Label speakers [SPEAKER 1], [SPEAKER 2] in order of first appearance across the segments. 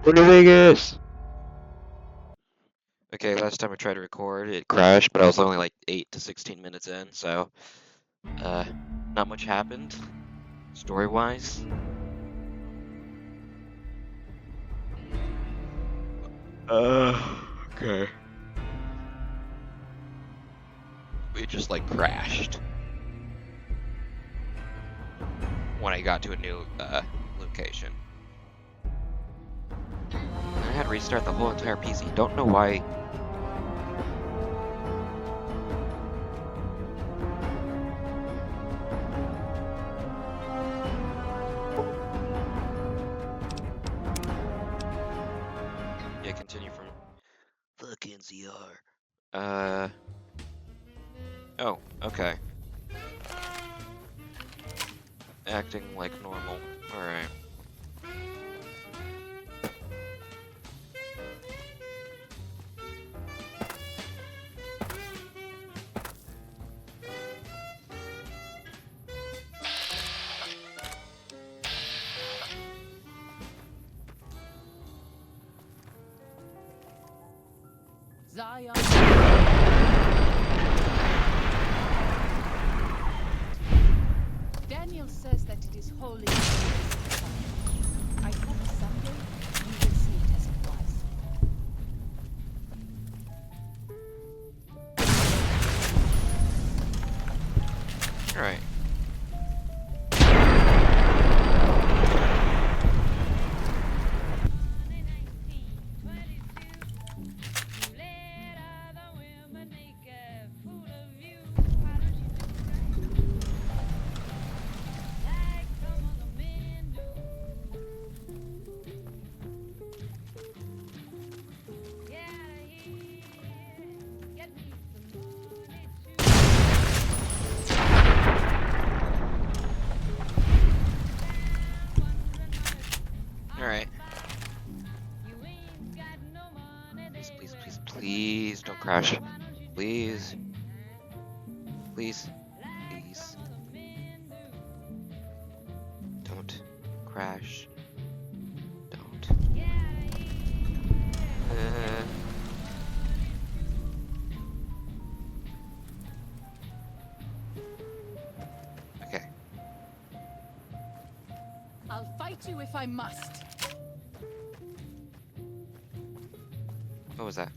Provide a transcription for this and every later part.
[SPEAKER 1] Go to Vegas! Okay, last time I tried to record, it crashed, but I was only like 8 to 16 minutes in, so, uh, not much happened, story-wise. Okay. It just, like, crashed when I got to a new, location. I had to restart the whole entire PC. Don't know why. Yeah, continue from fucking ZR. Oh, okay. Acting like normal. Alright.
[SPEAKER 2] Zion. Daniel says that it is holy. I hope someday we will see it as it was.
[SPEAKER 1] Alright. Alright. Please, please, please, please don't crash. Please. Please. Please. Don't crash. Don't. Okay.
[SPEAKER 2] I'll fight you if I must.
[SPEAKER 1] What was that?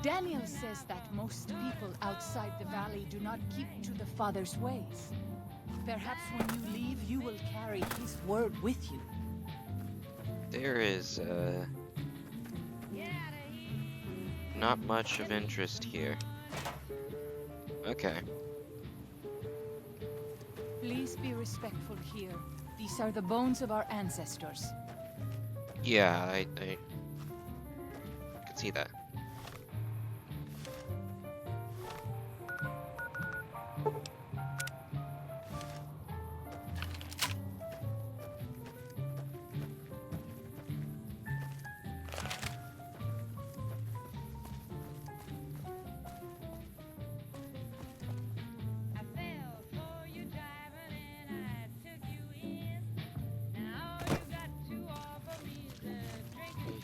[SPEAKER 2] Daniel says that most people outside the valley do not keep to the Father's ways. Perhaps when you leave, you will carry his word with you.
[SPEAKER 1] There is, not much of interest here. Okay.
[SPEAKER 2] Please be respectful here. These are the bones of our ancestors.
[SPEAKER 1] Yeah, I can see that.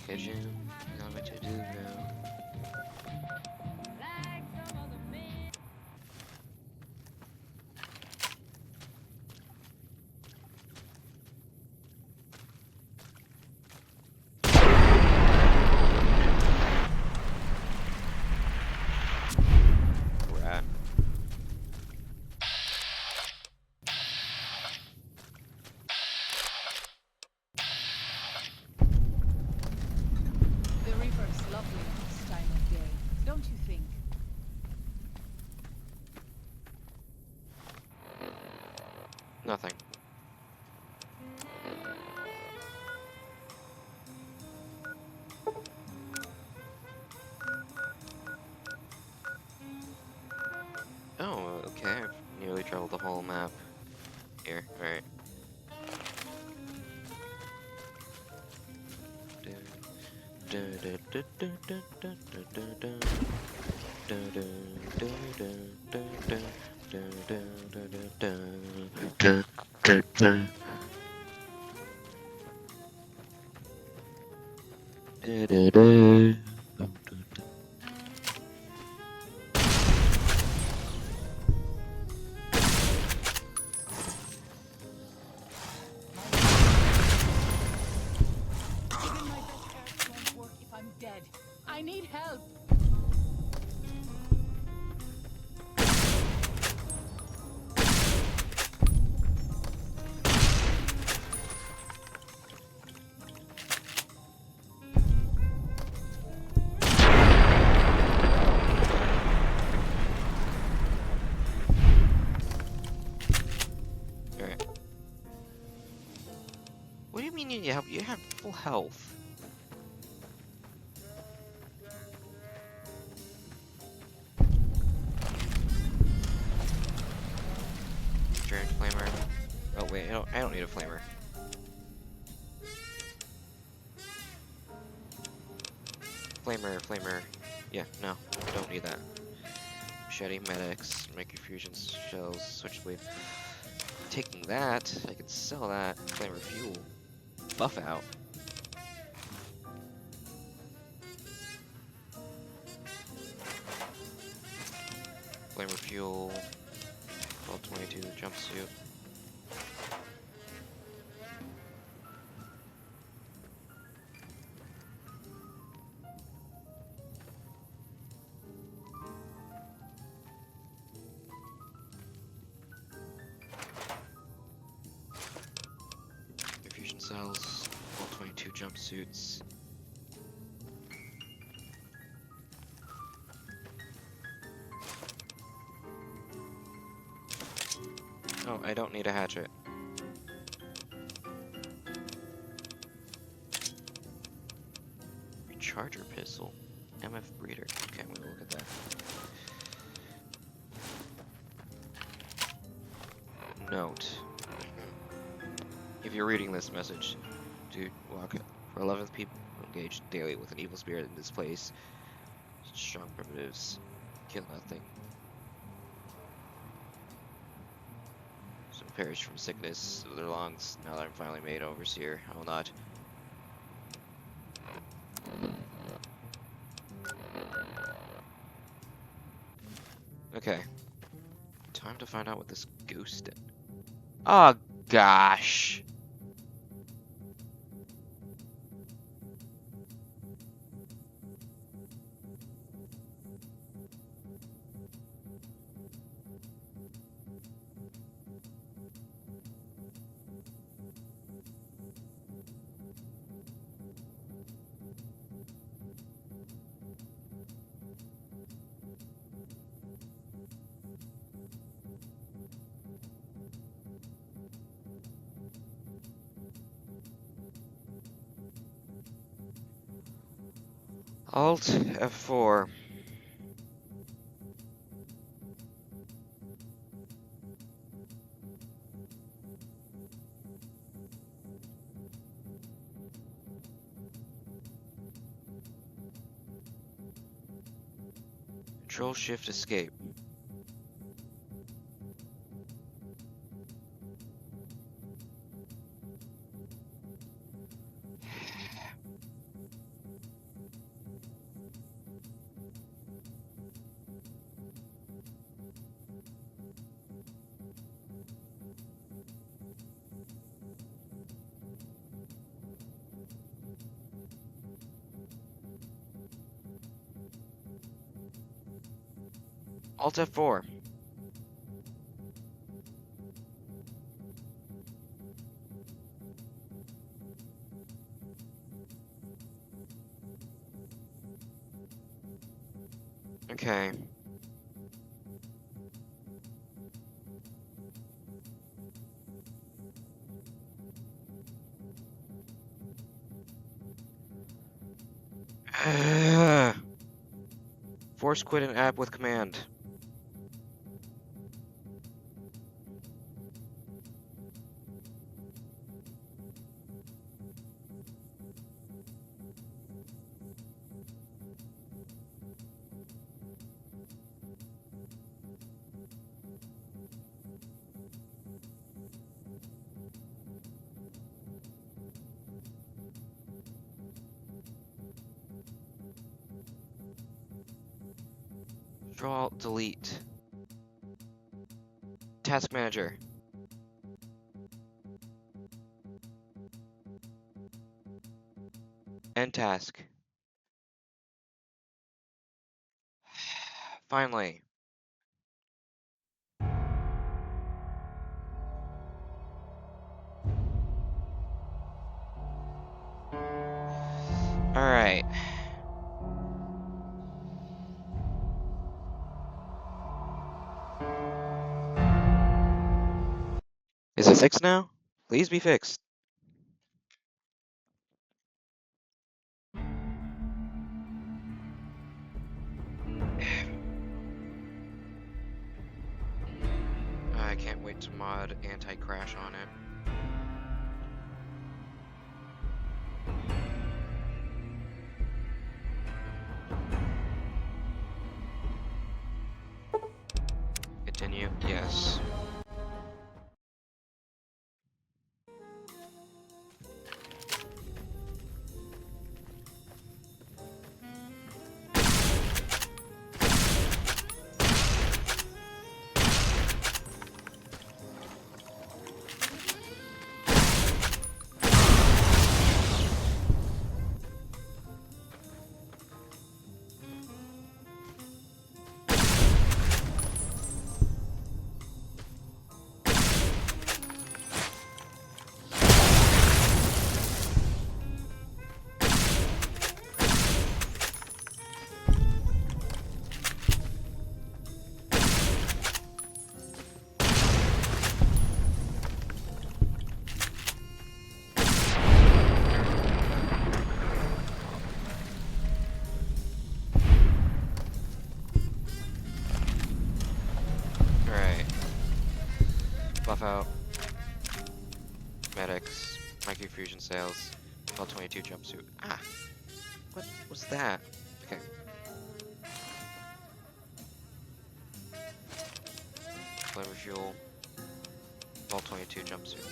[SPEAKER 1] Because you know what to do now. Rat.
[SPEAKER 2] The river's lovely this time of day, don't you think?
[SPEAKER 1] Nothing. Okay, I've nearly traveled the whole map. Here, alright.
[SPEAKER 2] Even my best herbs won't work if I'm dead. I need help.
[SPEAKER 1] Alright. What do you mean you need help? You have full health. Giant flamer. Oh wait, I don't need a flamer. Flamer. Yeah, no, I don't need that. Machete, medics, microfusion shells, switchblade. Taking that, I could sell that. Flamer fuel. Buff out. Flamer fuel. 1222 jumpsuit. Fusion cells. 1222 jumpsuits. Oh, I don't need a hatchet. Recharger pistol. MF breeder. Okay, I'm gonna look at that. Note. If you're reading this message, dude, walk it. For 11th people engaged daily with an evil spirit in this place. Strong primitives. Kill nothing. Some perish from sickness of their lungs. Now that I'm finally made overseer, I will not. Okay. Time to find out what this ghost did. Oh gosh. Alt F4. Control Shift Escape. Alt F4. Okay. Force quit an app with command. Control Alt Delete. Task Manager. End task. Finally. Alright. Is it fixed now? Please be fixed. I can't wait to mod anti-crash on it. Continue. Yes. Buff out. Medics. Microfusion sales. Level 22 jumpsuit. Ah! What was that? Okay. Flavor fuel. Level 22 jumpsuit.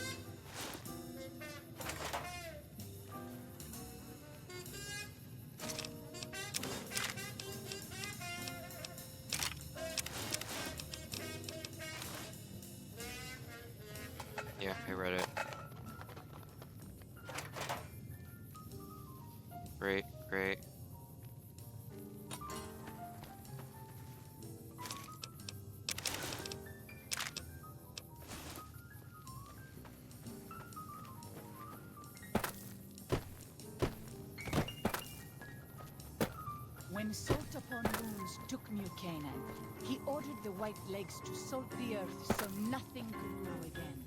[SPEAKER 1] Yeah, I read it. Great, great.
[SPEAKER 2] When Salt Upon Wounds took New Canaan, he ordered the White Legs to salt the earth so nothing could grow again.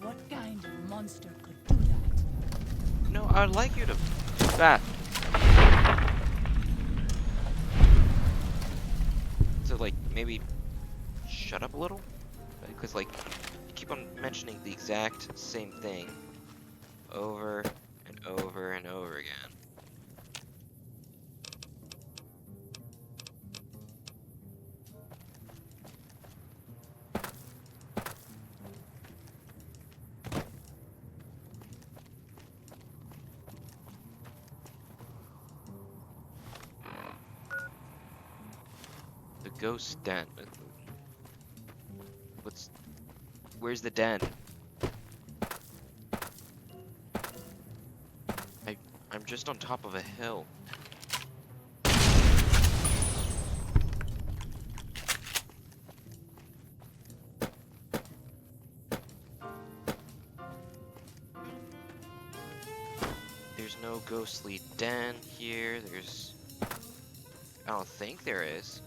[SPEAKER 2] What kind of monster could do that?
[SPEAKER 1] No, I'd like you to... That. So, like, maybe shut up a little? Because, like, you keep on mentioning the exact same thing over and over and over again. The ghost den. Where's the den? I'm just on top of a hill. There's no ghostly den here. I don't think there is.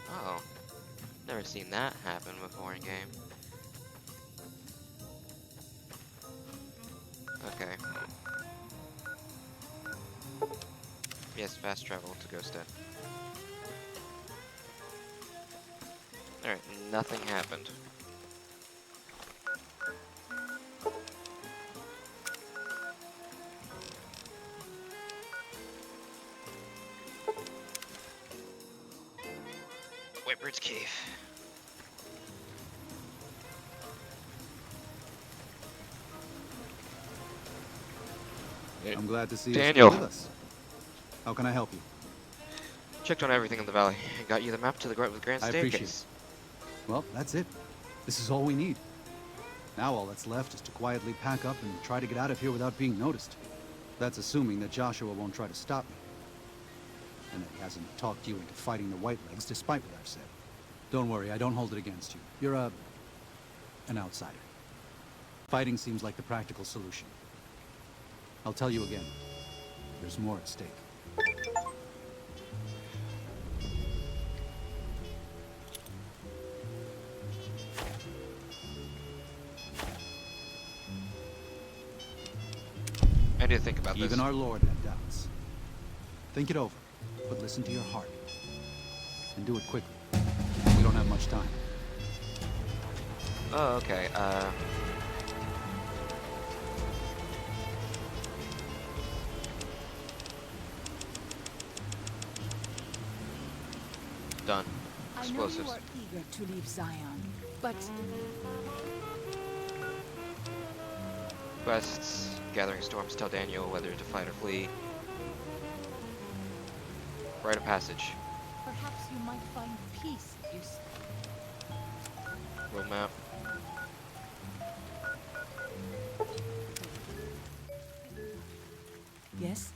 [SPEAKER 1] Oh, never seen that happen before in game. Okay. Yes, fast travel to Ghost Den. Alright, nothing happened. Whitbird's Cave.
[SPEAKER 3] I'm glad to see
[SPEAKER 1] Daniel.
[SPEAKER 3] you still with us. How can I help you?
[SPEAKER 1] Checked on everything in the valley and got you the map to the grand
[SPEAKER 3] I appreciate
[SPEAKER 1] staircase.
[SPEAKER 3] Well, that's it. This is all we need. Now all that's left is to quietly pack up and try to get out of here without being noticed. That's assuming that Joshua won't try to stop me. And that he hasn't talked you into fighting the Whitelegs despite what I've said. Don't worry, I don't hold it against you. You're an outsider. Fighting seems like the practical solution. I'll tell you again. There's more at stake.
[SPEAKER 1] I need to think about this.
[SPEAKER 3] Even our Lord had doubts. Think it over, but listen to your heart. And do it quickly. We don't have much time.
[SPEAKER 1] Oh, okay. Done.
[SPEAKER 2] I know you
[SPEAKER 1] Explosives.
[SPEAKER 2] are eager to leave Zion, but
[SPEAKER 1] Quests. Gathering storms tell Daniel whether to fight or flee. Rite of passage.
[SPEAKER 2] perhaps you might find peace if you stay.
[SPEAKER 1] Road map.
[SPEAKER 2] Yes?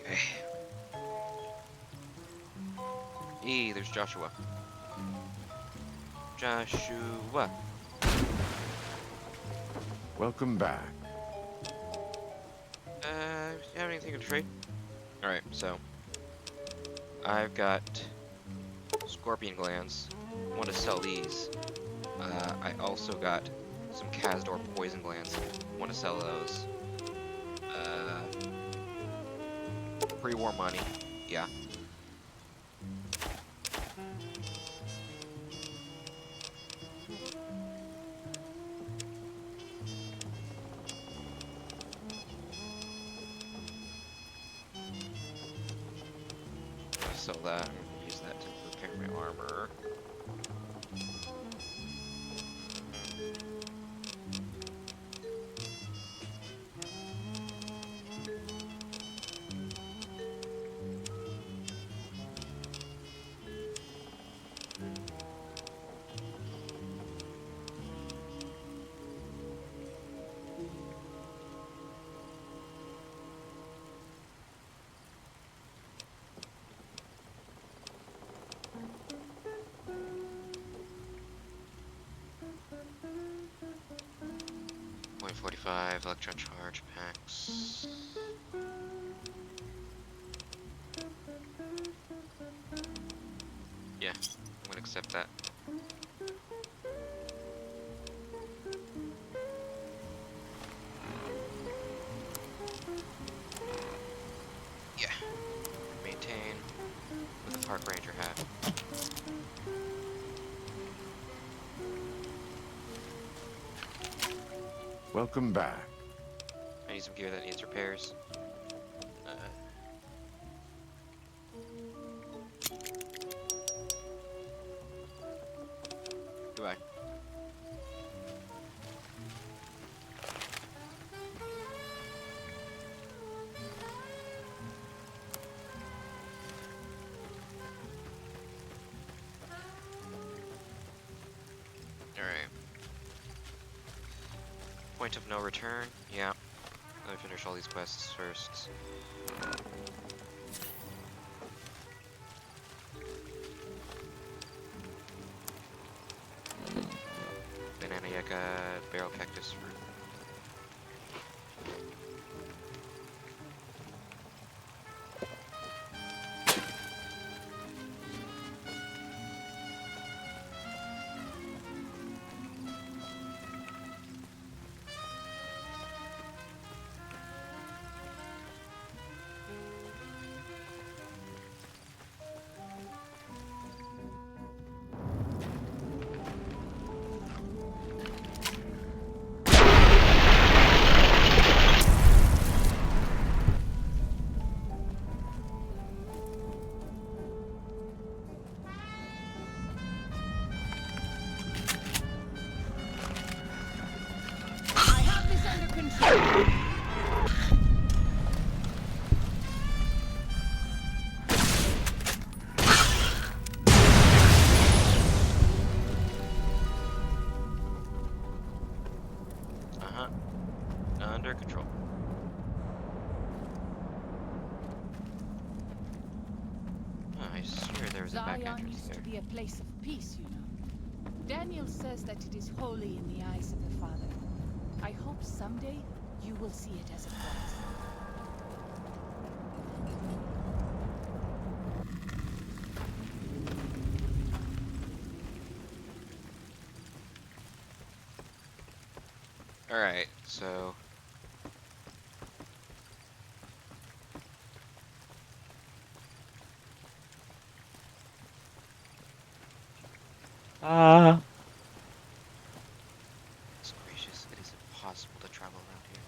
[SPEAKER 1] Okay. There's Joshua. Joshua.
[SPEAKER 4] Welcome back.
[SPEAKER 1] You have anything to trade? Alright, so. I've got scorpion glands. I want to sell these. I also got some Kazdor poison glands. I want to sell those. Pre-war money. Yeah. Sell that. I'm gonna use that to repair my armor. .45 electron charge packs. Yeah, I'm gonna accept that. Yeah. Maintain with the park ranger hat.
[SPEAKER 4] Welcome back.
[SPEAKER 1] I need some gear that needs repairs. Goodbye. Alright. Point of no return? Yeah. Let me finish all these quests first. Banana yucca, barrel cactus fruit. Uh-huh. Under control. Oh, I swear there was a back
[SPEAKER 2] Zion
[SPEAKER 1] entrance
[SPEAKER 2] used
[SPEAKER 1] there.
[SPEAKER 2] to be a place of peace, you know. Daniel says that it is holy in the eyes of the Father. I hope someday you will see it as it was.
[SPEAKER 1] Alright, so...
[SPEAKER 5] Ah.
[SPEAKER 1] It's gracious, it is impossible to travel around here.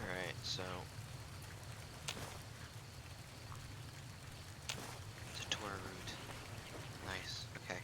[SPEAKER 1] Alright, so... Detour route. Nice, okay.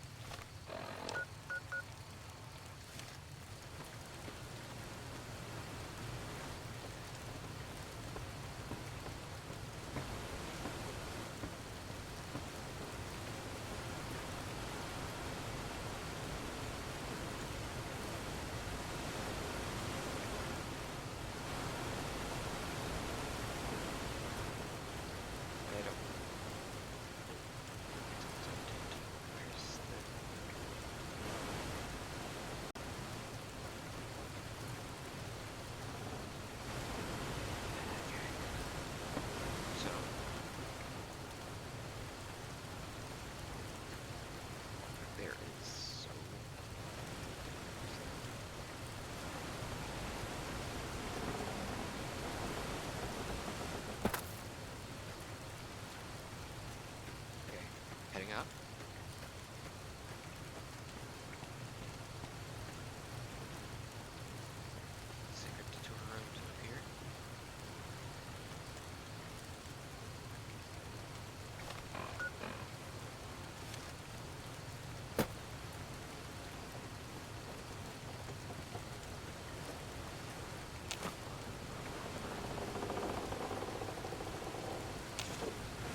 [SPEAKER 1] I don't... Where's the... So... There is so... Okay, heading up. Secret detour road up here.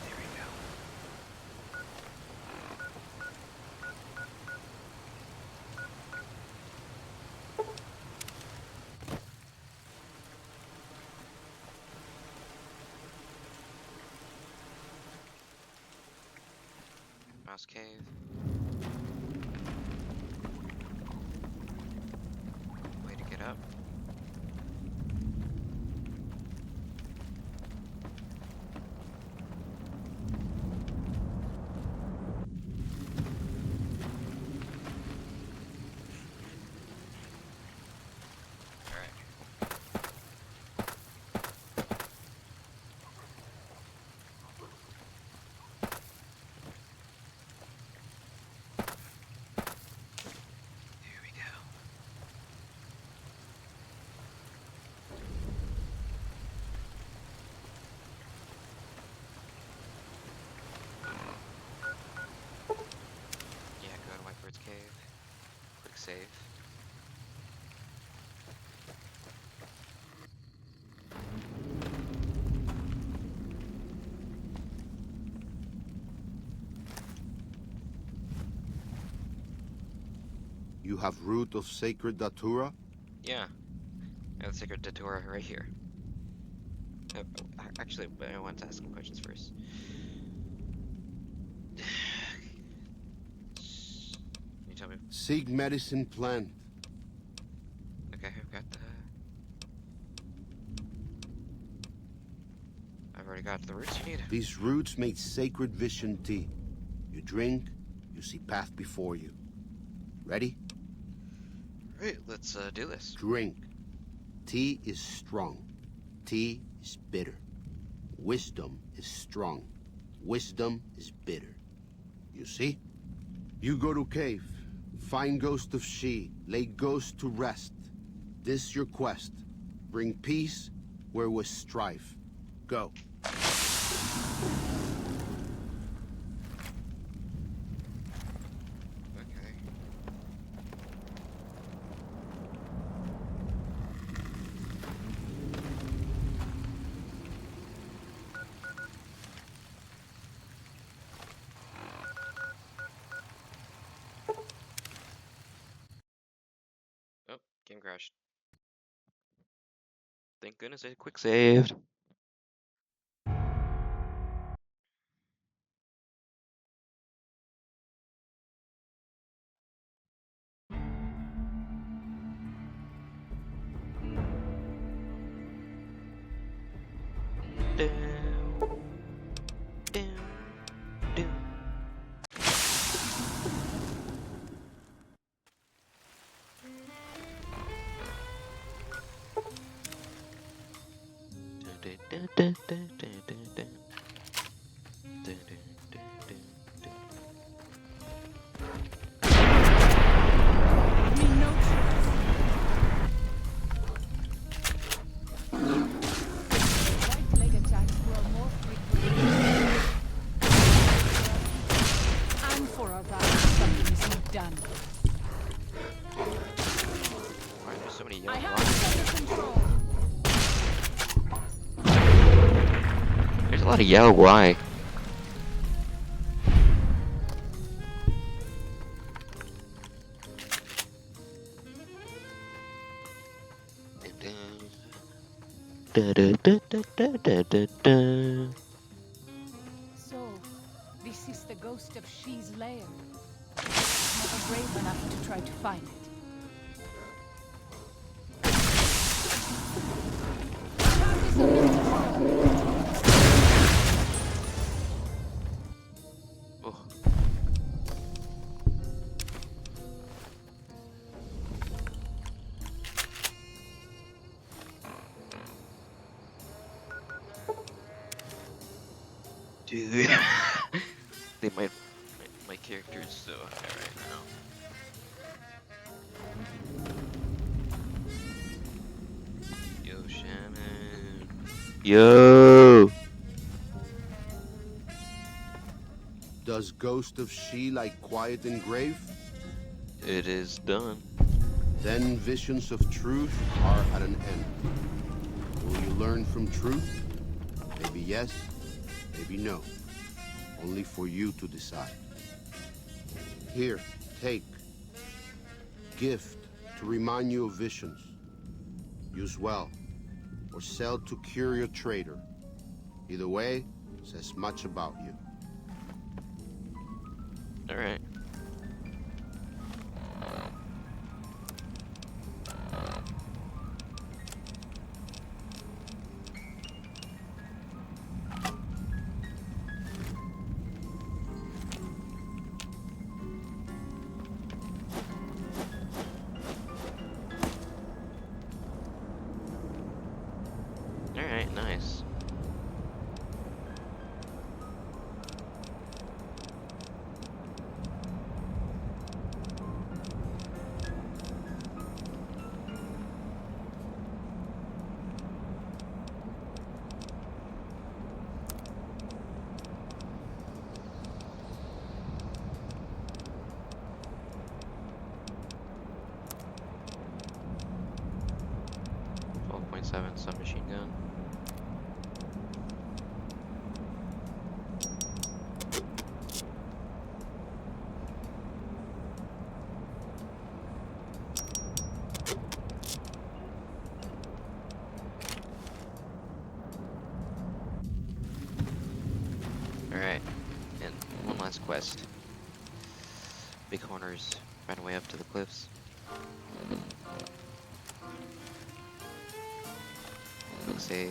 [SPEAKER 1] There we go. Mouse cave. Way to get up.
[SPEAKER 5] You have root of sacred datura?
[SPEAKER 1] Yeah. And the sacred datura right here. Actually, I want to ask some questions first. Can you tell me?
[SPEAKER 5] Seek medicine plant.
[SPEAKER 1] Okay, I've got the. I've already got the roots you need.
[SPEAKER 5] These roots make sacred vision tea. You drink, you see path before you. Ready?
[SPEAKER 1] Alright, let's do this.
[SPEAKER 5] Drink. Tea is strong. Tea is bitter. Wisdom is strong. Wisdom is bitter. You see? You go to cave. Find ghost of she. Lay ghost to rest. This your quest. Bring peace where was strife. Go.
[SPEAKER 1] Okay. Oh, game crashed. Thank goodness I quick saved. Down, down, down. Dun, dun, dun, dun, dun, dun, dun. Dun, dun, dun, dun, dun.
[SPEAKER 2] Me no choice. White leg attacks grow more frequent. And for our value, something is not done.
[SPEAKER 1] Why are there so many
[SPEAKER 2] I
[SPEAKER 1] yellow
[SPEAKER 2] have
[SPEAKER 1] lines?
[SPEAKER 2] this under control.
[SPEAKER 1] There's a lot of yellow. Why? Da, da, da, da, da, da, da, da.
[SPEAKER 2] So, this is the ghost of She's lair. Never brave enough to try to find it. I have this under control.
[SPEAKER 1] Oh. Dude, they might. My character is so high right now. Yo, Shaman. Yo.
[SPEAKER 5] Does ghost of she like quiet and grave?
[SPEAKER 1] It is done.
[SPEAKER 5] Then visions of truth are at an end. Will you learn from truth? Maybe yes, maybe no. Only for you to decide. Here, take. Gift to remind you of visions. Use well, or sell to cure your trader. Either way, says much about you.
[SPEAKER 1] Alright. Alright, nice. .7 submachine gun. last quest. Big corners, find a way up to the cliffs. Say.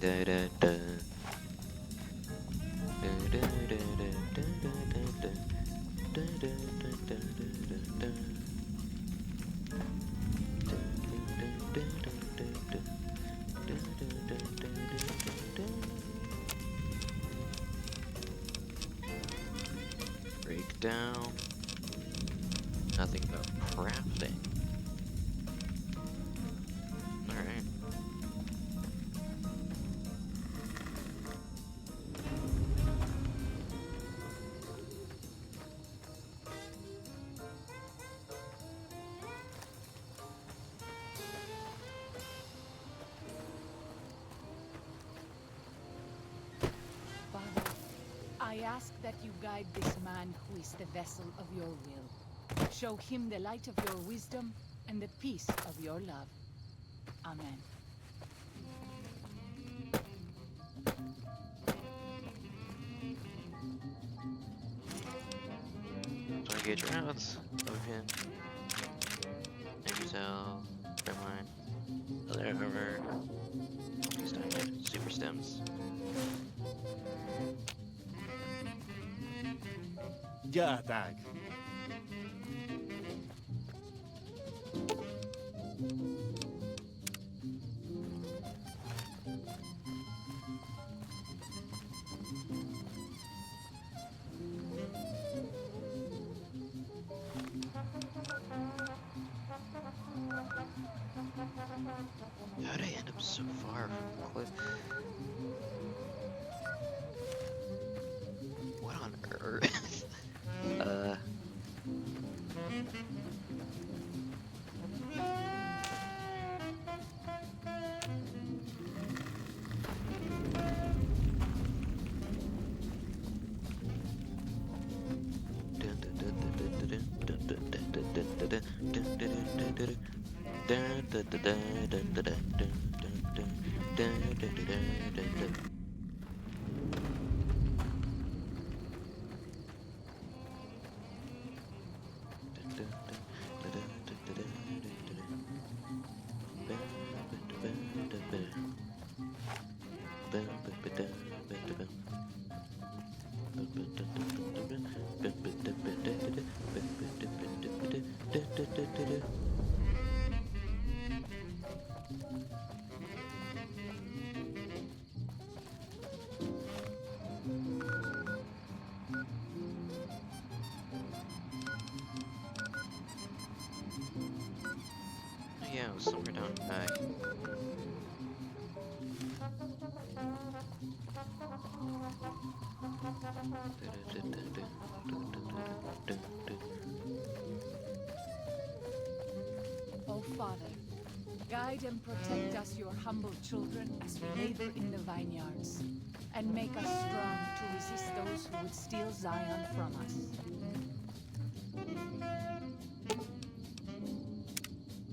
[SPEAKER 1] Da da da. Da da da da da da da. Da da da da da da. Da da da da da da. Da da da da da da. Breakdown. Nothing about crafting. Alright.
[SPEAKER 2] Father, I ask that you guide this man who is the vessel of your will. Show him the light of your wisdom and the peace of your love. Amen.
[SPEAKER 1] 20 gauge rounds. Open. Maybe so. Redline. Other armor. These diamond. Super stems.
[SPEAKER 6] Yeah, Dag.
[SPEAKER 1] How'd I end up so far from the cliff? What on earth? Yeah, it was somewhere down back.
[SPEAKER 2] Oh, Father, guide and protect us, your humble children, as we labor in the vineyards, and make us strong to resist those who would steal Zion from us.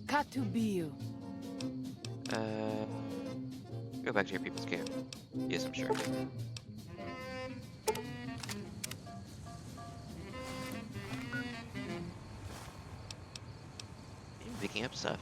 [SPEAKER 2] Katubiu.
[SPEAKER 1] Go back to your people's camp. Yes, I'm sure. You're picking up stuff.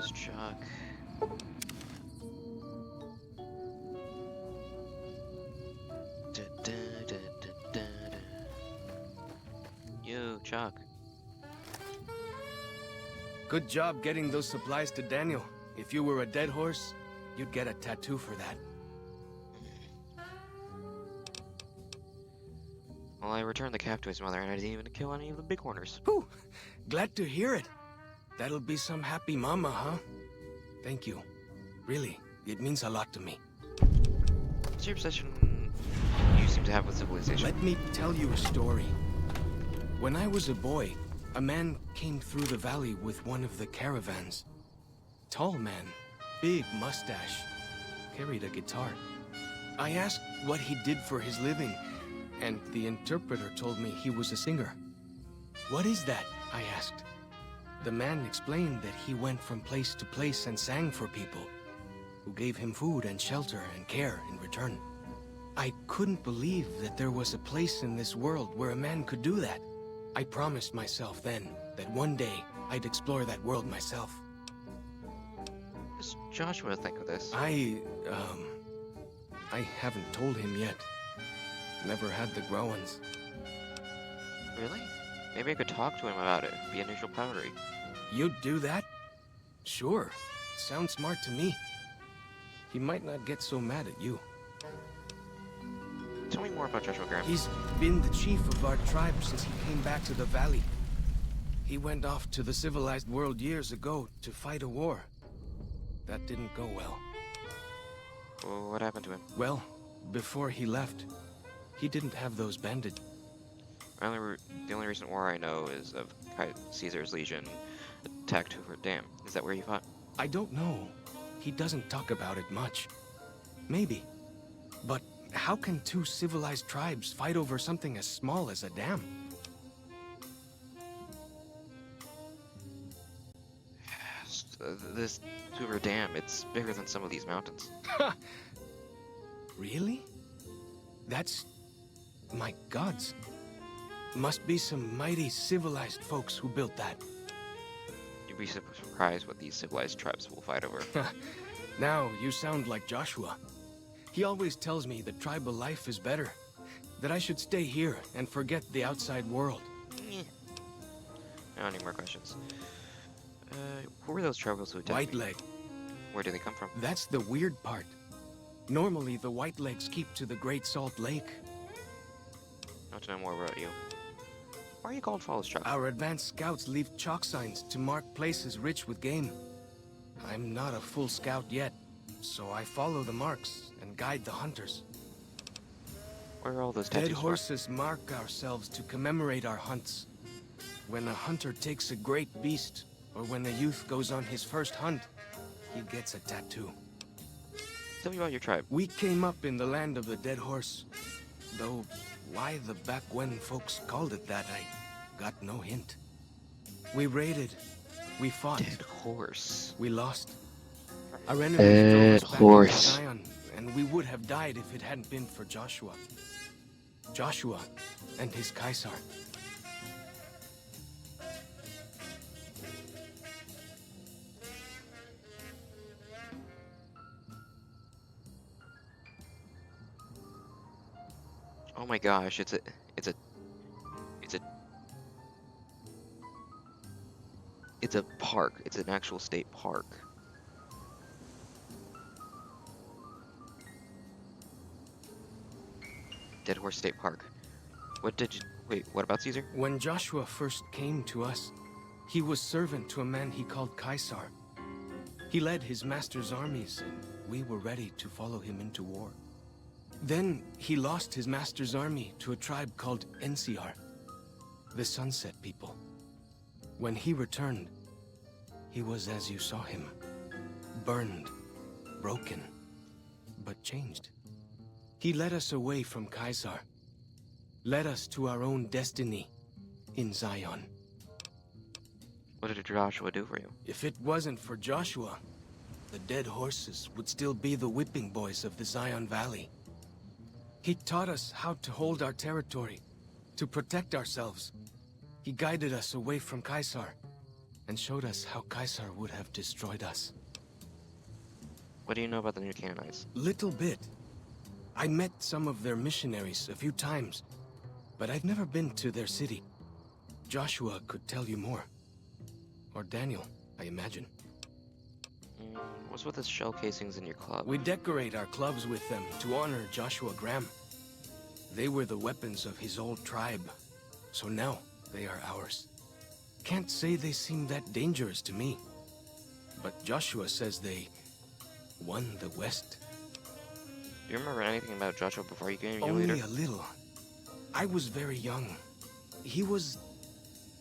[SPEAKER 1] Where's Chuck? Da, da, da, da, da, da. Yo, Chuck.
[SPEAKER 7] Good job getting those supplies to Daniel. If you were a dead horse, you'd get a tattoo for that.
[SPEAKER 1] Well, I returned the calf to his mother, and I didn't even kill any of the bighorners.
[SPEAKER 7] Whew! Glad to hear it. That'll be some happy mama, huh? Thank you. Really, it means a lot to me.
[SPEAKER 1] What's your obsession you seem to have with civilization?
[SPEAKER 7] Let me tell you a story. When I was a boy, a man came through the valley with one of the caravans. Tall man, big mustache, carried a guitar. I asked what he did for his living, and the interpreter told me he was a singer. What is that? I asked. The man explained that he went from place to place and sang for people, who gave him food and shelter and care in return. I couldn't believe that there was a place in this world where a man could do that. I promised myself then that one day I'd explore that world myself.
[SPEAKER 1] What does Joshua think of this?
[SPEAKER 7] I haven't told him yet. Never had the growins.
[SPEAKER 1] Really? Maybe I could talk to him about it. Be initial powdery.
[SPEAKER 7] You'd do that? Sure. Sounds smart to me. He might not get so mad at you.
[SPEAKER 1] Tell me more about Joshua Graham.
[SPEAKER 7] He's been the chief of our tribe since he came back to the valley. He went off to the civilized world years ago to fight a war. That didn't go well.
[SPEAKER 1] Well, what happened to him?
[SPEAKER 7] Well, before he left, he didn't have those bandaged.
[SPEAKER 1] The only recent war I know is of Caesar's legion attacked Hoover Dam. Is that where he fought?
[SPEAKER 7] I don't know. He doesn't talk about it much. Maybe. But how can two civilized tribes fight over something as small as a dam?
[SPEAKER 1] This Hoover Dam, it's bigger than some of these mountains.
[SPEAKER 7] Really? That's... my gods. Must be some mighty civilized folks who built that.
[SPEAKER 1] You'd be surprised what these civilized tribes will fight over.
[SPEAKER 7] Now you sound like Joshua. He always tells me that tribal life is better. That I should stay here and forget the outside world.
[SPEAKER 1] I don't need more questions. Who were those tribals who attacked me?
[SPEAKER 7] Whiteleg.
[SPEAKER 1] Where do they come from?
[SPEAKER 7] That's the weird part. Normally the Whitelegs keep to the Great Salt Lake.
[SPEAKER 1] I want to know more about you. Why are you called Falls Chuck?
[SPEAKER 7] Our advanced scouts leave chalk signs to mark places rich with game. I'm not a full scout yet, so I follow the marks and guide the hunters.
[SPEAKER 1] Where are all those tattoos
[SPEAKER 7] Dead
[SPEAKER 1] from?
[SPEAKER 7] horses mark ourselves to commemorate our hunts. When a hunter takes a great beast, or when a youth goes on his first hunt, he gets a tattoo.
[SPEAKER 1] Tell me about your tribe.
[SPEAKER 7] We came up in the land of the dead horse. Though, why the back when folks called it that, I got no hint. We raided. We fought.
[SPEAKER 1] Dead horse.
[SPEAKER 7] We lost. Our enemies drove us back into
[SPEAKER 1] horse.
[SPEAKER 7] Zion, and we would have died if it hadn't been for Joshua. Joshua and his Caesar.
[SPEAKER 1] Oh my gosh, it's a park. It's an actual state park. Dead Horse State Park. Wait, what about Caesar?
[SPEAKER 7] When Joshua first came to us, he was servant to a man he called Caesar. He led his master's armies, and we were ready to follow him into war. Then he lost his master's army to a tribe called NCR, the Sunset People. When he returned, he was as you saw him. Burned, broken, but changed. He led us away from Caesar, led us to our own destiny in Zion.
[SPEAKER 1] What did Joshua do for you?
[SPEAKER 7] If it wasn't for Joshua, the dead horses would still be the whipping boys of the Zion Valley. He taught us how to hold our territory, to protect ourselves. He guided us away from Caesar, and showed us how Caesar would have destroyed us.
[SPEAKER 1] What do you know about the New Canaanites?
[SPEAKER 7] Little bit. I met some of their missionaries a few times, but I've never been to their city. Joshua could tell you more. Or Daniel, I imagine.
[SPEAKER 1] What's with the shell casings in your club?
[SPEAKER 7] We decorate our clubs with them to honor Joshua Graham. They were the weapons of his old tribe, so now they are ours. Can't say they seem that dangerous to me, but Joshua says they won the West.
[SPEAKER 1] Do you remember anything about Joshua before you became your
[SPEAKER 7] Only
[SPEAKER 1] leader?
[SPEAKER 7] a little. I was very young. He was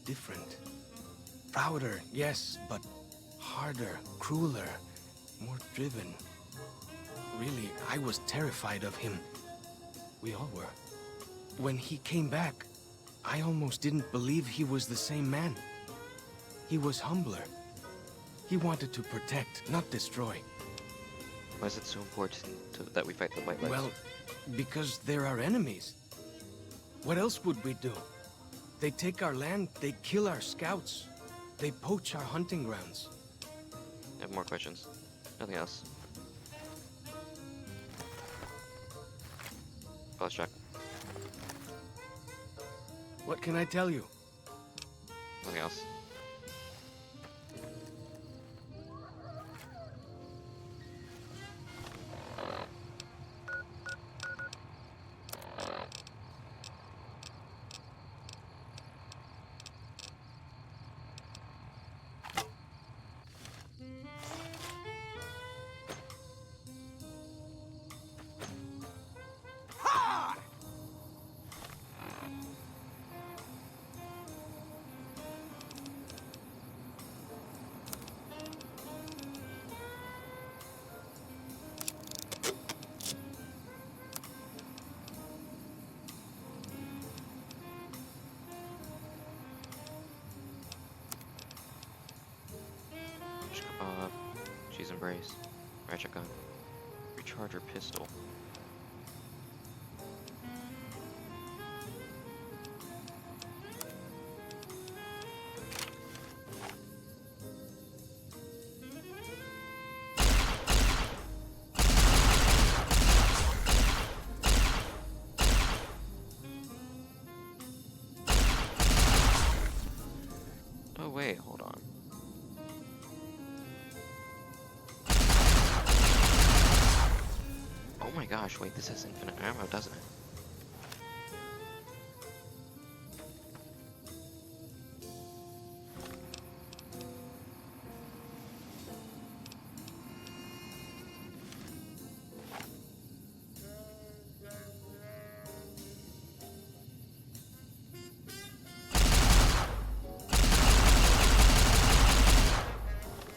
[SPEAKER 7] different. Prouder, yes, but harder, crueler, more driven. Really, I was terrified of him. We all were. When he came back, I almost didn't believe he was the same man. He was humbler. He wanted to protect, not destroy.
[SPEAKER 1] Why is it so important that we fight the White Legs?
[SPEAKER 7] Well, because they're our enemies. What else would we do? They take our land, they kill our scouts, they poach our hunting grounds.
[SPEAKER 1] I have more questions. Nothing else. Let's check.
[SPEAKER 7] What can I tell you?
[SPEAKER 1] Nothing else. Cheese embrace. Ratchet gun. Recharger pistol. Oh wait, hold on. Oh my gosh, wait, this has infinite ammo, doesn't it?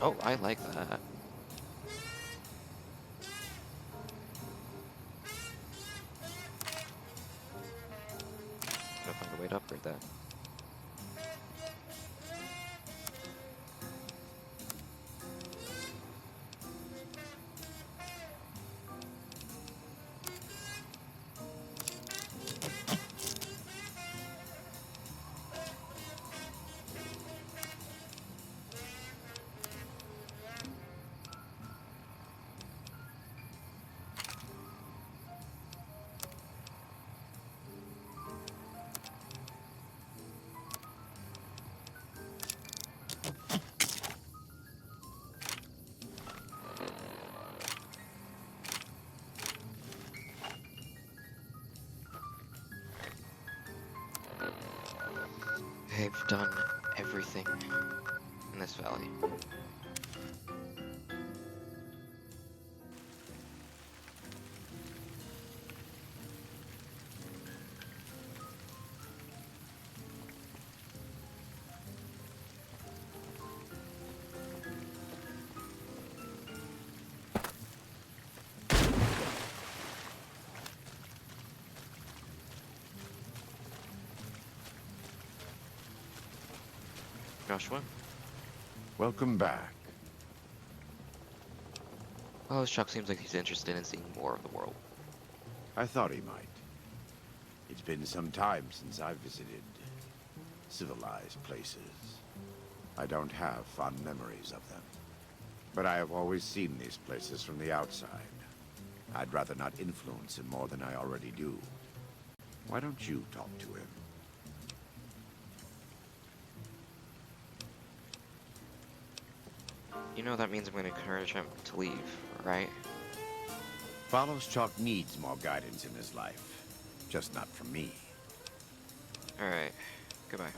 [SPEAKER 1] Oh, I like that. Gotta find a way to upgrade that. I've done everything in this valley. Joshua?
[SPEAKER 4] Welcome back.
[SPEAKER 1] Well, Chuck seems like he's interested in seeing more of the world.
[SPEAKER 5] I thought he might. It's been some time since I've visited civilized places.
[SPEAKER 4] I don't have fond memories of them. But I have always seen these places from the outside. I'd rather not influence him more than I already do. Why don't you talk to him?
[SPEAKER 1] You know that means I'm going to encourage him to leave, right?
[SPEAKER 4] Follows-Chalk needs more guidance in his life. Just not from me.
[SPEAKER 1] Alright. Goodbye.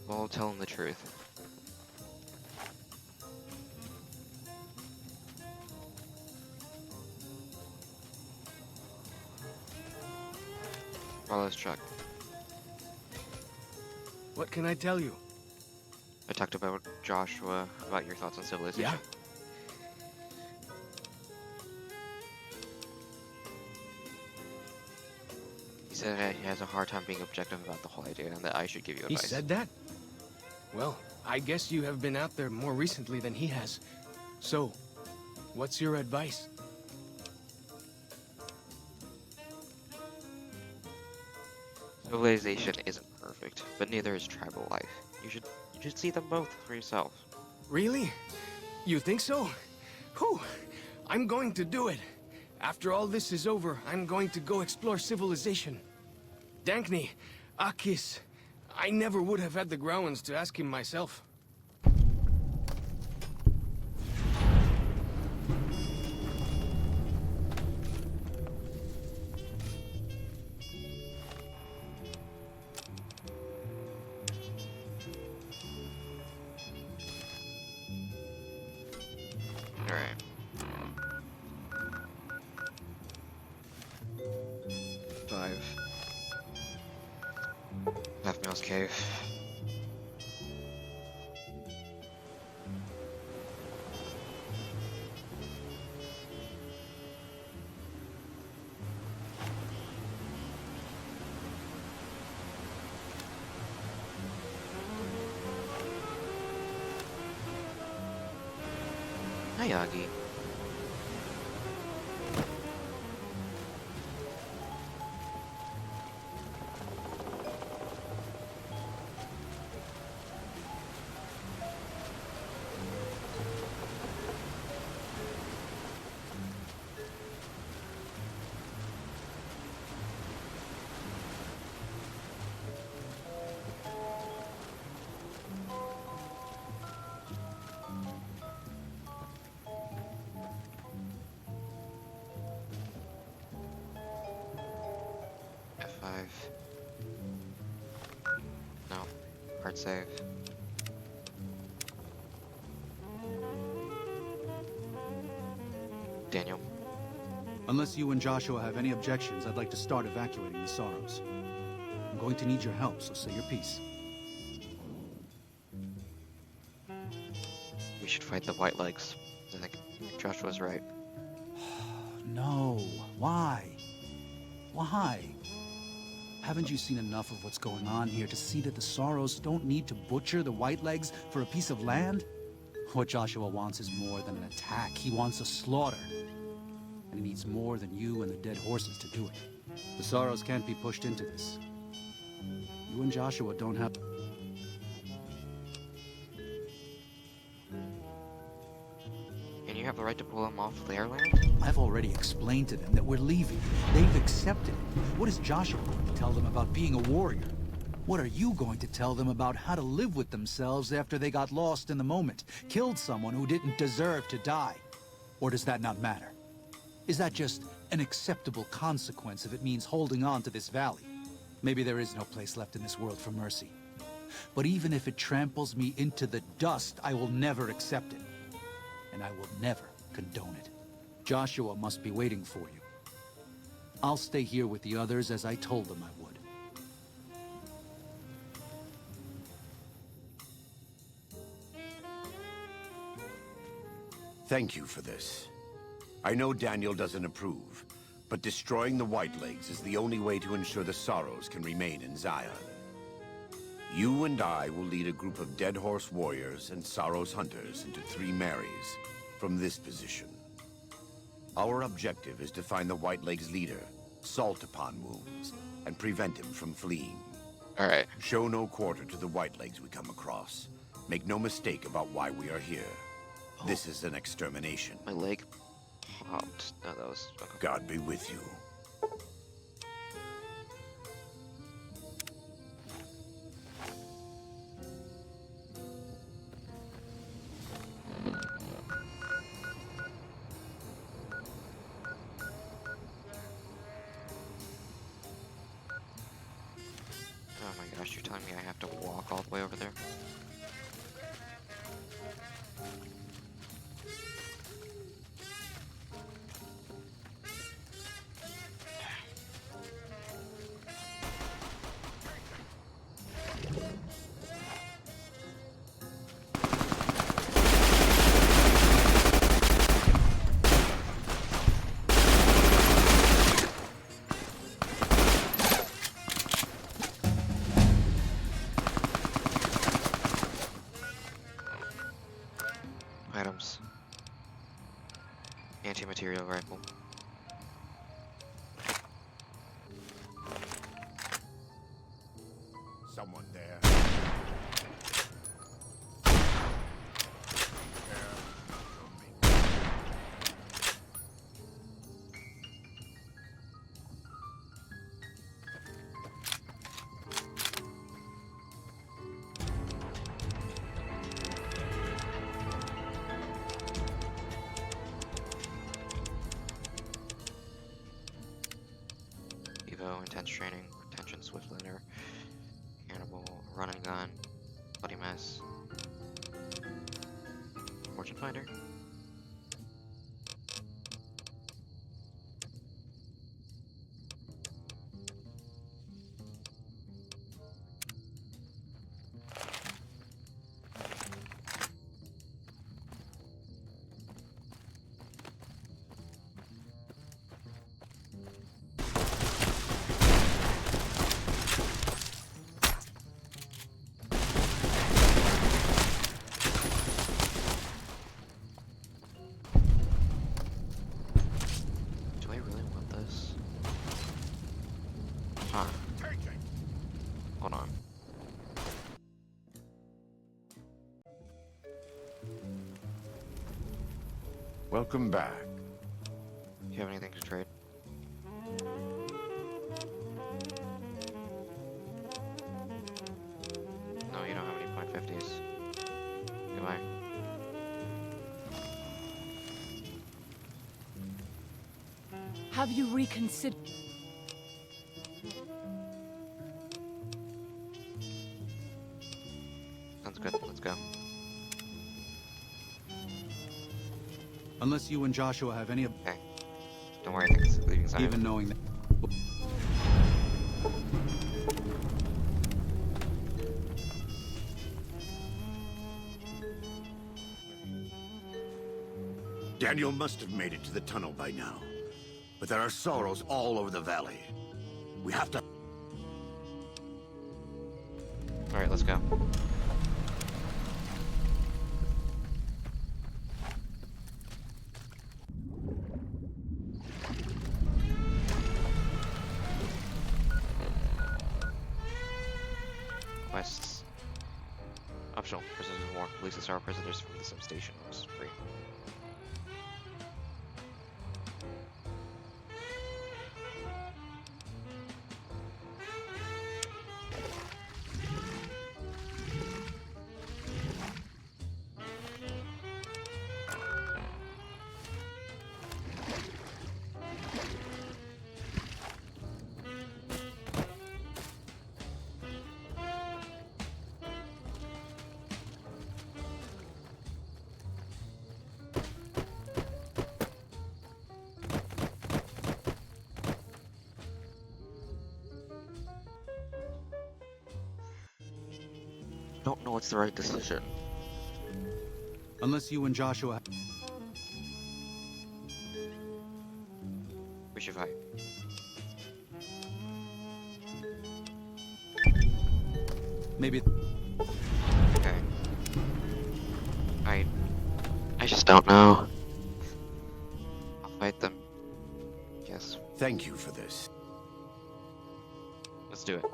[SPEAKER 1] Well, tell him the truth. Follows-Chalk.
[SPEAKER 7] What can I tell you?
[SPEAKER 1] I talked about Joshua, about your thoughts on civilization.
[SPEAKER 7] Yeah?
[SPEAKER 1] He said that he has a hard time being objective about the whole idea and that I should give you
[SPEAKER 7] He
[SPEAKER 1] advice.
[SPEAKER 7] said that? Well, I guess you have been out there more recently than he has. So, what's your advice?
[SPEAKER 1] Civilization isn't perfect, but neither is tribal life. You should see them both for yourself.
[SPEAKER 7] Really? You think so? Whew! I'm going to do it. After all this is over, I'm going to go explore civilization. Dankni, Akis, I never would have had the Growans to ask him myself.
[SPEAKER 1] Alright. Half Mills Cave. Hi, Yagi. F5. No. Hard save. Daniel.
[SPEAKER 3] Unless you and Joshua have any objections, I'd like to start evacuating the Sorrows. I'm going to need your help, so say your piece.
[SPEAKER 1] We should fight the White Legs. I think Joshua's right.
[SPEAKER 3] No. Why? Why? Haven't you seen enough of what's going on here to see that the Sorrows don't need to butcher the Whitelegs for a piece of land? What Joshua wants is more than an attack. He wants a slaughter. And he needs more than you and the dead horses to do it. The Sorrows can't be pushed into this. You and Joshua don't have...
[SPEAKER 1] And you have the right to pull them off their land?
[SPEAKER 3] I've already explained to them that we're leaving. They've accepted it. What is Joshua going to tell them about being a warrior? What are you going to tell them about how to live with themselves after they got lost in the moment, killed someone who didn't deserve to die? Or does that not matter? Is that just an acceptable consequence if it means holding on to this valley? Maybe there is no place left in this world for mercy. But even if it tramples me into the dust, I will never accept it. And I will never condone it. Joshua must be waiting for you. I'll stay here with the others as I told them I would.
[SPEAKER 5] Thank you for this. I know Daniel doesn't approve, but destroying the Whitelegs is the only way to ensure the Sorrows can remain in Zion. You and I will lead a group of Dead Horse warriors and Sorrows hunters into 3 Marys from this position.
[SPEAKER 4] Our objective is to find the Whitelegs' leader, Salt Upon Wounds, and prevent him from fleeing.
[SPEAKER 1] Alright.
[SPEAKER 4] Show no quarter to the Whitelegs we come across. Make no mistake about why we are here. This is an extermination.
[SPEAKER 1] My leg popped. No, that was... Okay.
[SPEAKER 4] God be with you.
[SPEAKER 1] Oh my gosh, you're telling me I have to walk all the way over there? Items. Anti-material rifle.
[SPEAKER 4] Someone there.
[SPEAKER 1] Evo, intense training, retention, swift letter, cannibal, run and gun, bloody mess, fortune finder. Do I really want this? Huh. Hold on.
[SPEAKER 4] Welcome back.
[SPEAKER 1] Do you have anything to trade? No, you don't have any point .50s. Goodbye.
[SPEAKER 2] Have you reconsidered?
[SPEAKER 1] Sounds good. Let's go.
[SPEAKER 3] Unless you and Joshua have any...
[SPEAKER 1] Okay. Don't worry, I think it's leaving sign.
[SPEAKER 3] Even knowing that...
[SPEAKER 4] Daniel must have made it to the tunnel by now. But there are sorrows all over the valley. We have to...
[SPEAKER 1] Alright, let's go. Quests. Optional. Prisoners of war. Release the Star prisoners from the substation. It's free. Don't know what's the right decision.
[SPEAKER 3] Unless you and Joshua...
[SPEAKER 1] We should fight.
[SPEAKER 3] Maybe...
[SPEAKER 1] Okay. I just don't know. I'll fight them.
[SPEAKER 4] Thank you for this.
[SPEAKER 1] Let's do it.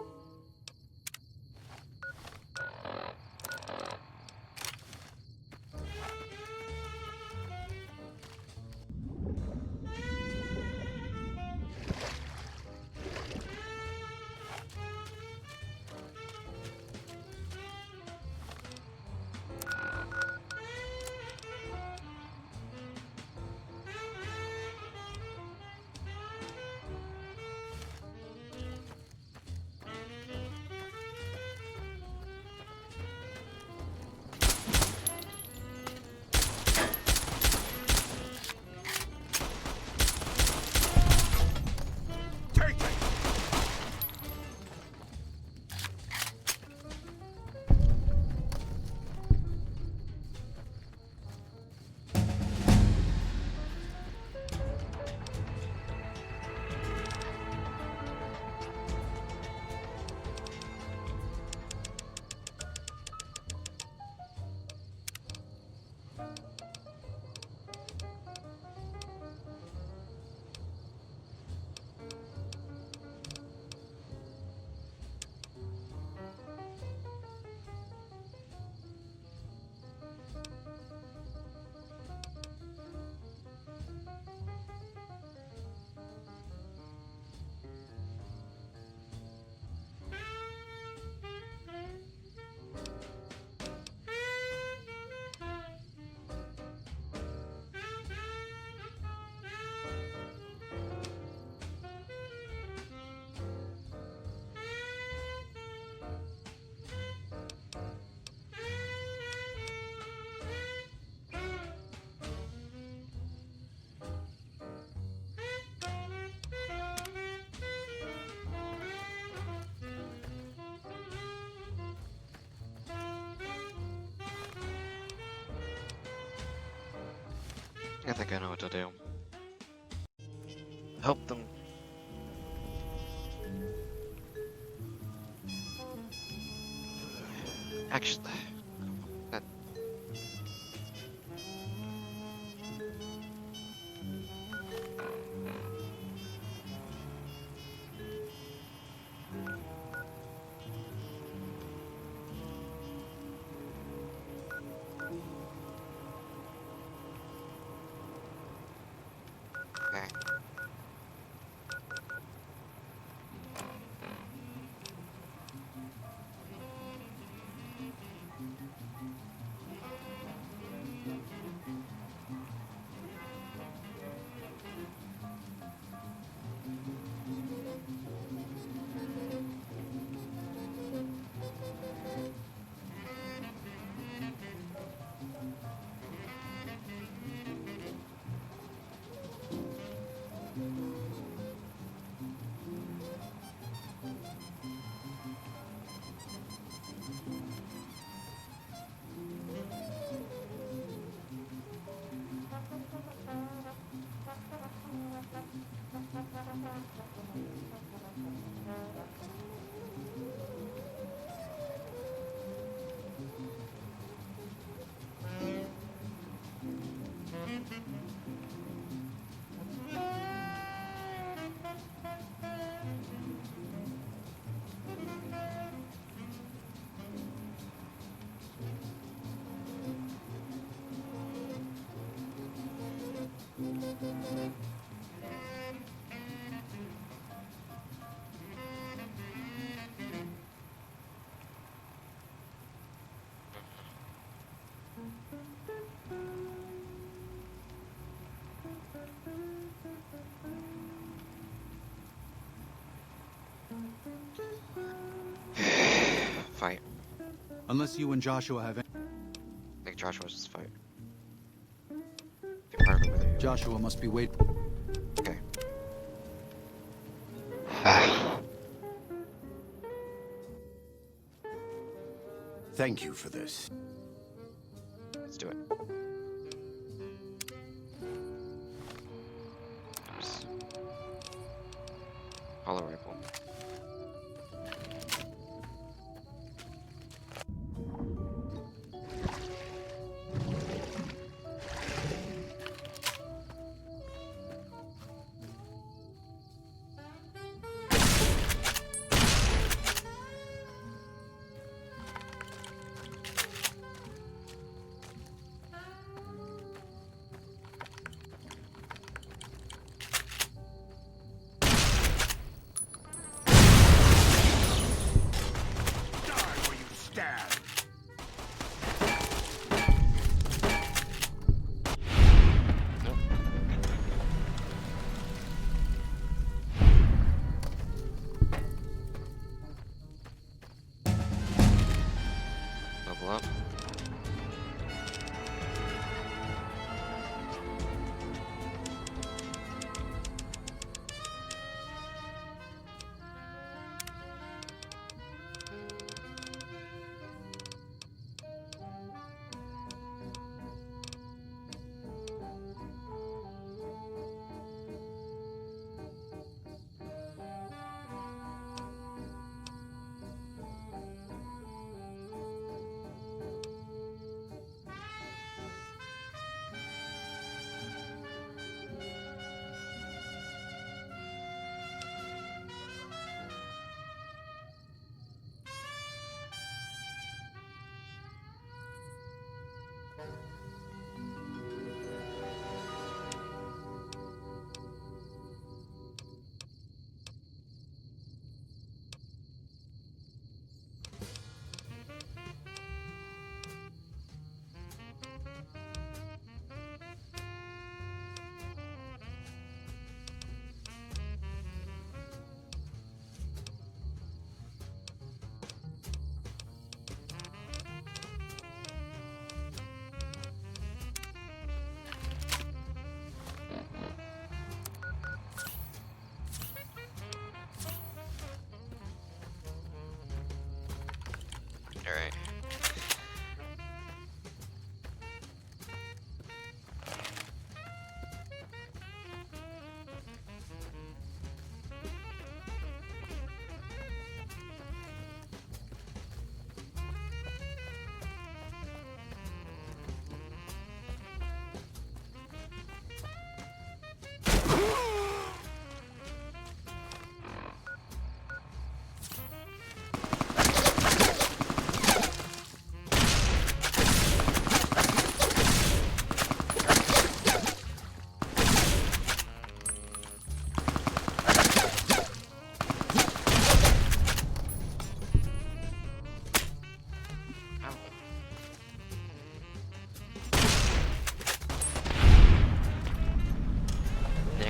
[SPEAKER 4] Take it!
[SPEAKER 1] I think I know what to do. Help them. Actually, that. Okay. Fight.
[SPEAKER 3] Unless you and Joshua have any...
[SPEAKER 1] I think Joshua's just fight. Get part of it with you.
[SPEAKER 3] Joshua must be waiting.
[SPEAKER 1] Okay.
[SPEAKER 4] Thank you for this.
[SPEAKER 1] Let's do it. Oops. Hollow rifle.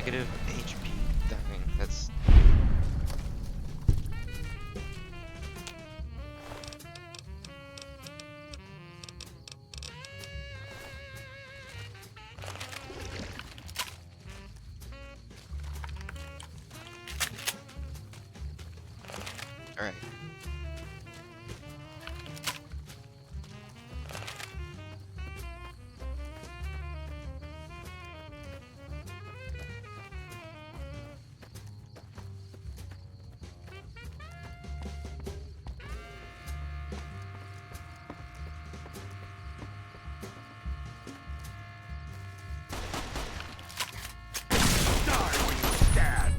[SPEAKER 1] negative HP. Dang, that's. Alright.
[SPEAKER 4] Die when you stand!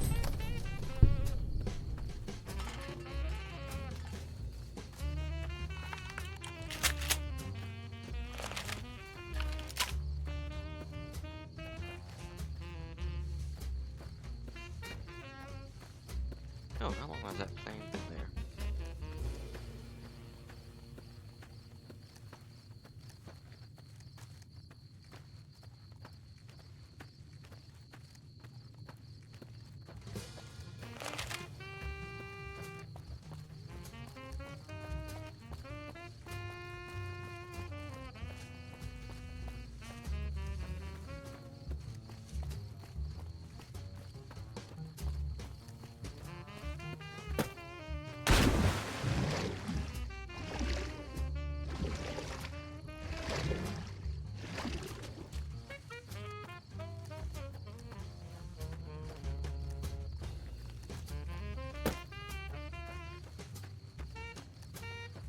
[SPEAKER 1] Oh, how long has that thing been there?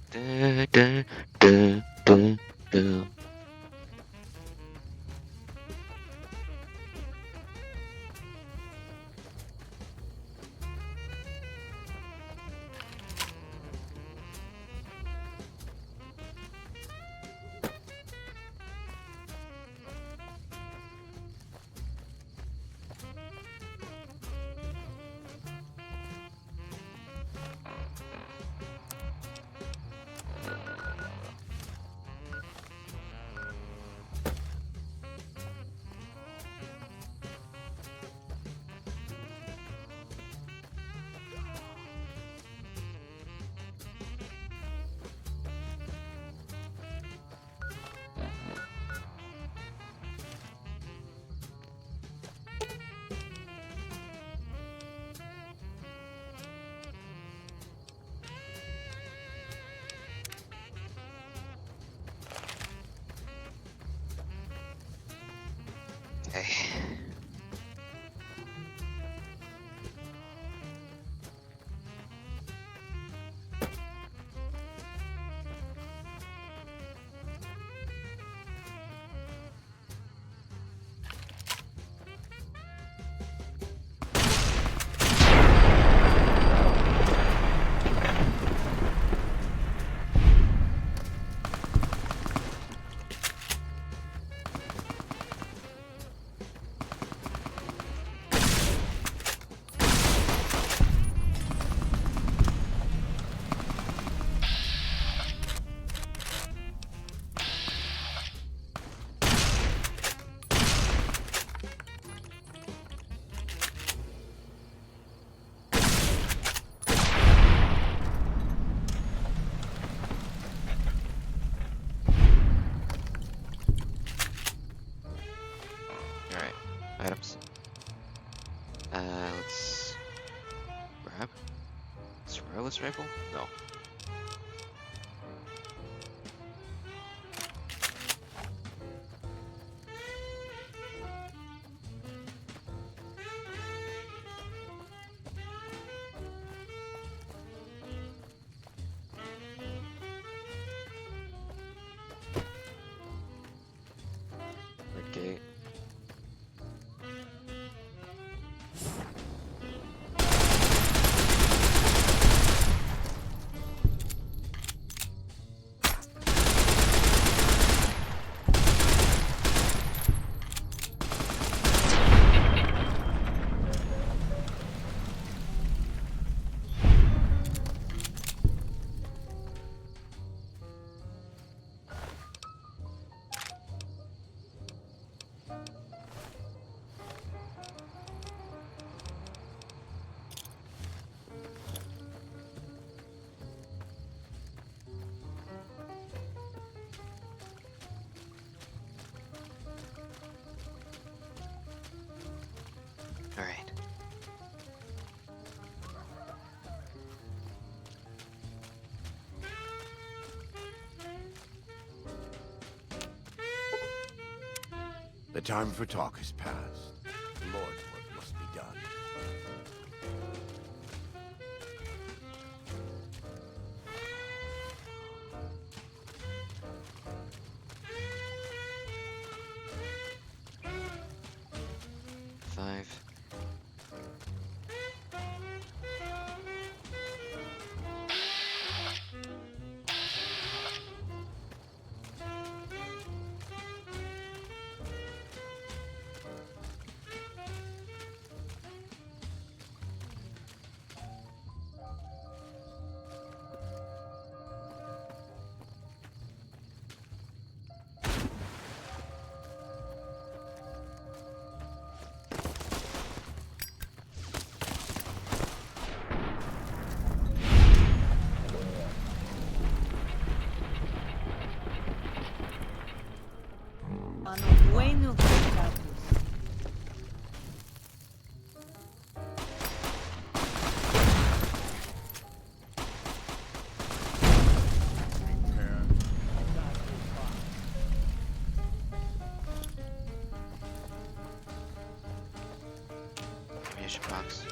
[SPEAKER 1] Da, da, da, da, da. Hey. Alright, items. Let's grab. Wireless rifle? No. Red gate.
[SPEAKER 4] The time for talk has passed. Lord's work must be done.
[SPEAKER 1] Five.
[SPEAKER 8] Mano bueno, Carlos.
[SPEAKER 1] Ammunition box.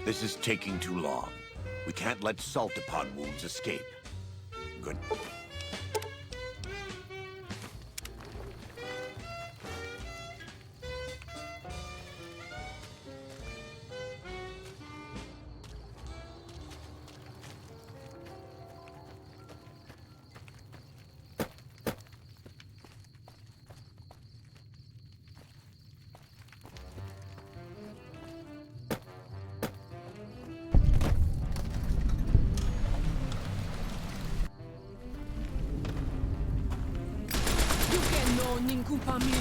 [SPEAKER 4] This is taking too long. We can't let salt upon wounds escape. Good.
[SPEAKER 8] You can know Ninkupami.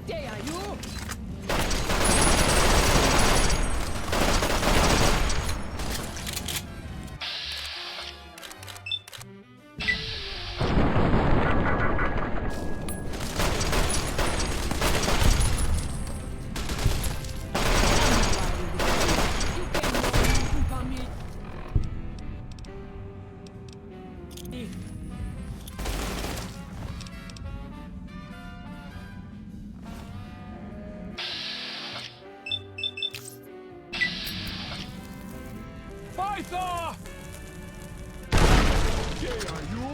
[SPEAKER 8] There are you.
[SPEAKER 6] Python! There are you!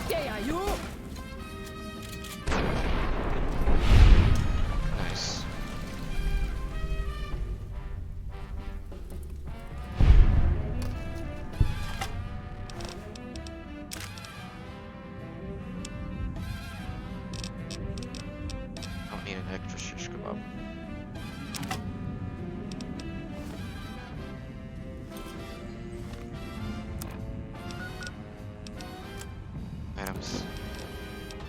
[SPEAKER 8] There are you.
[SPEAKER 1] Nice. I'll need an extra shish kebab. Items.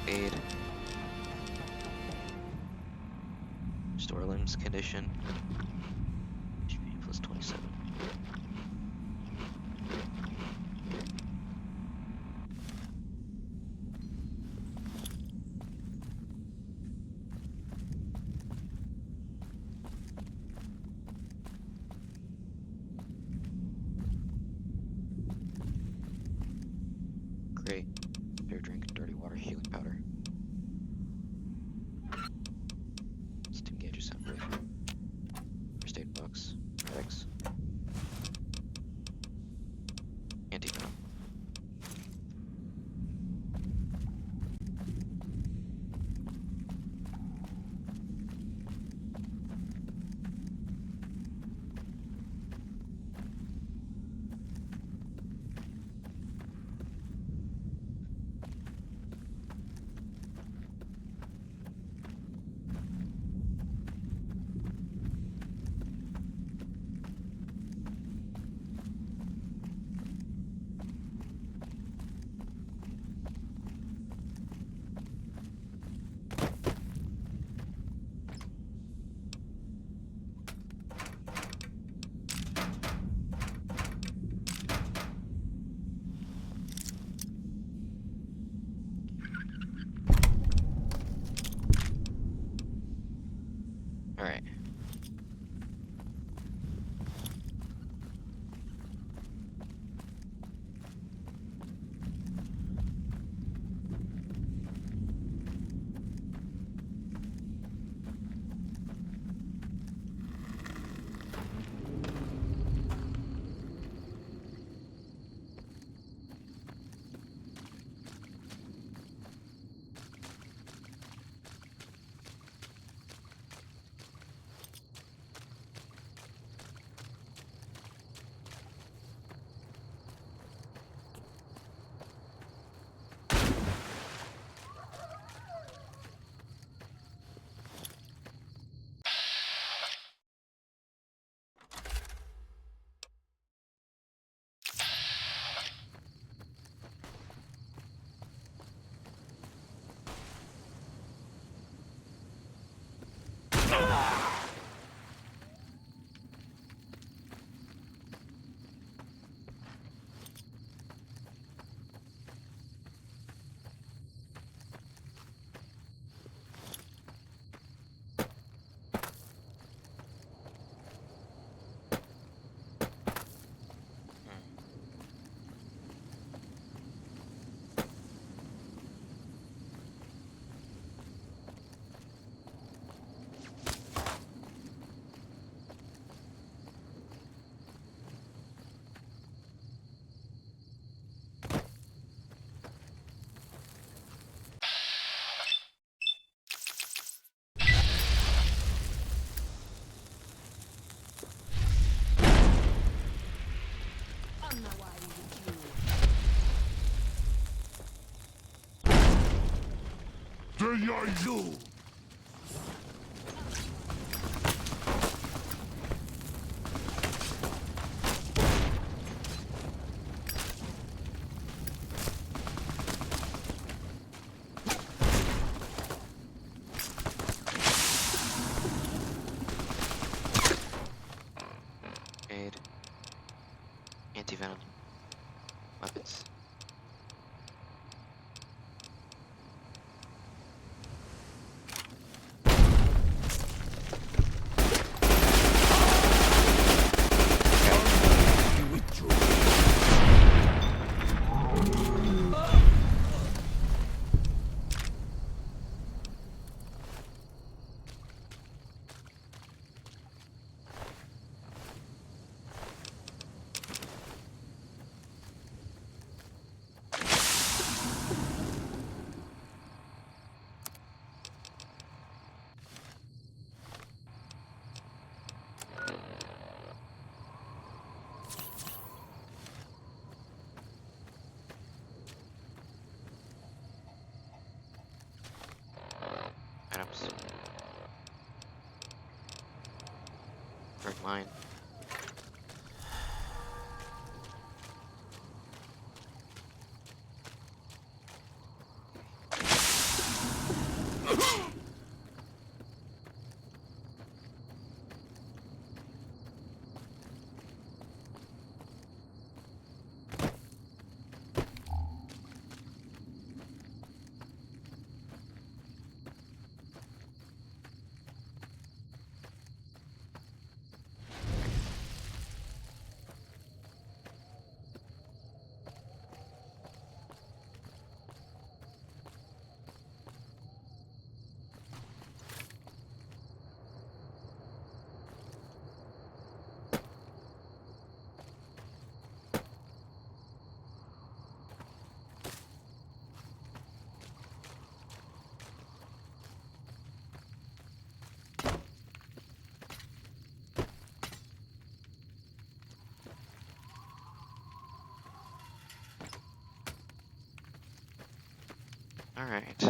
[SPEAKER 1] Aid. Store limbs condition. HP plus 27. Great. Beer drink, dirty water, healing powder. Steam gauges sound great.
[SPEAKER 4] you!
[SPEAKER 1] Aid. Anti-venom. Weapons. Items. Break mine. Alright,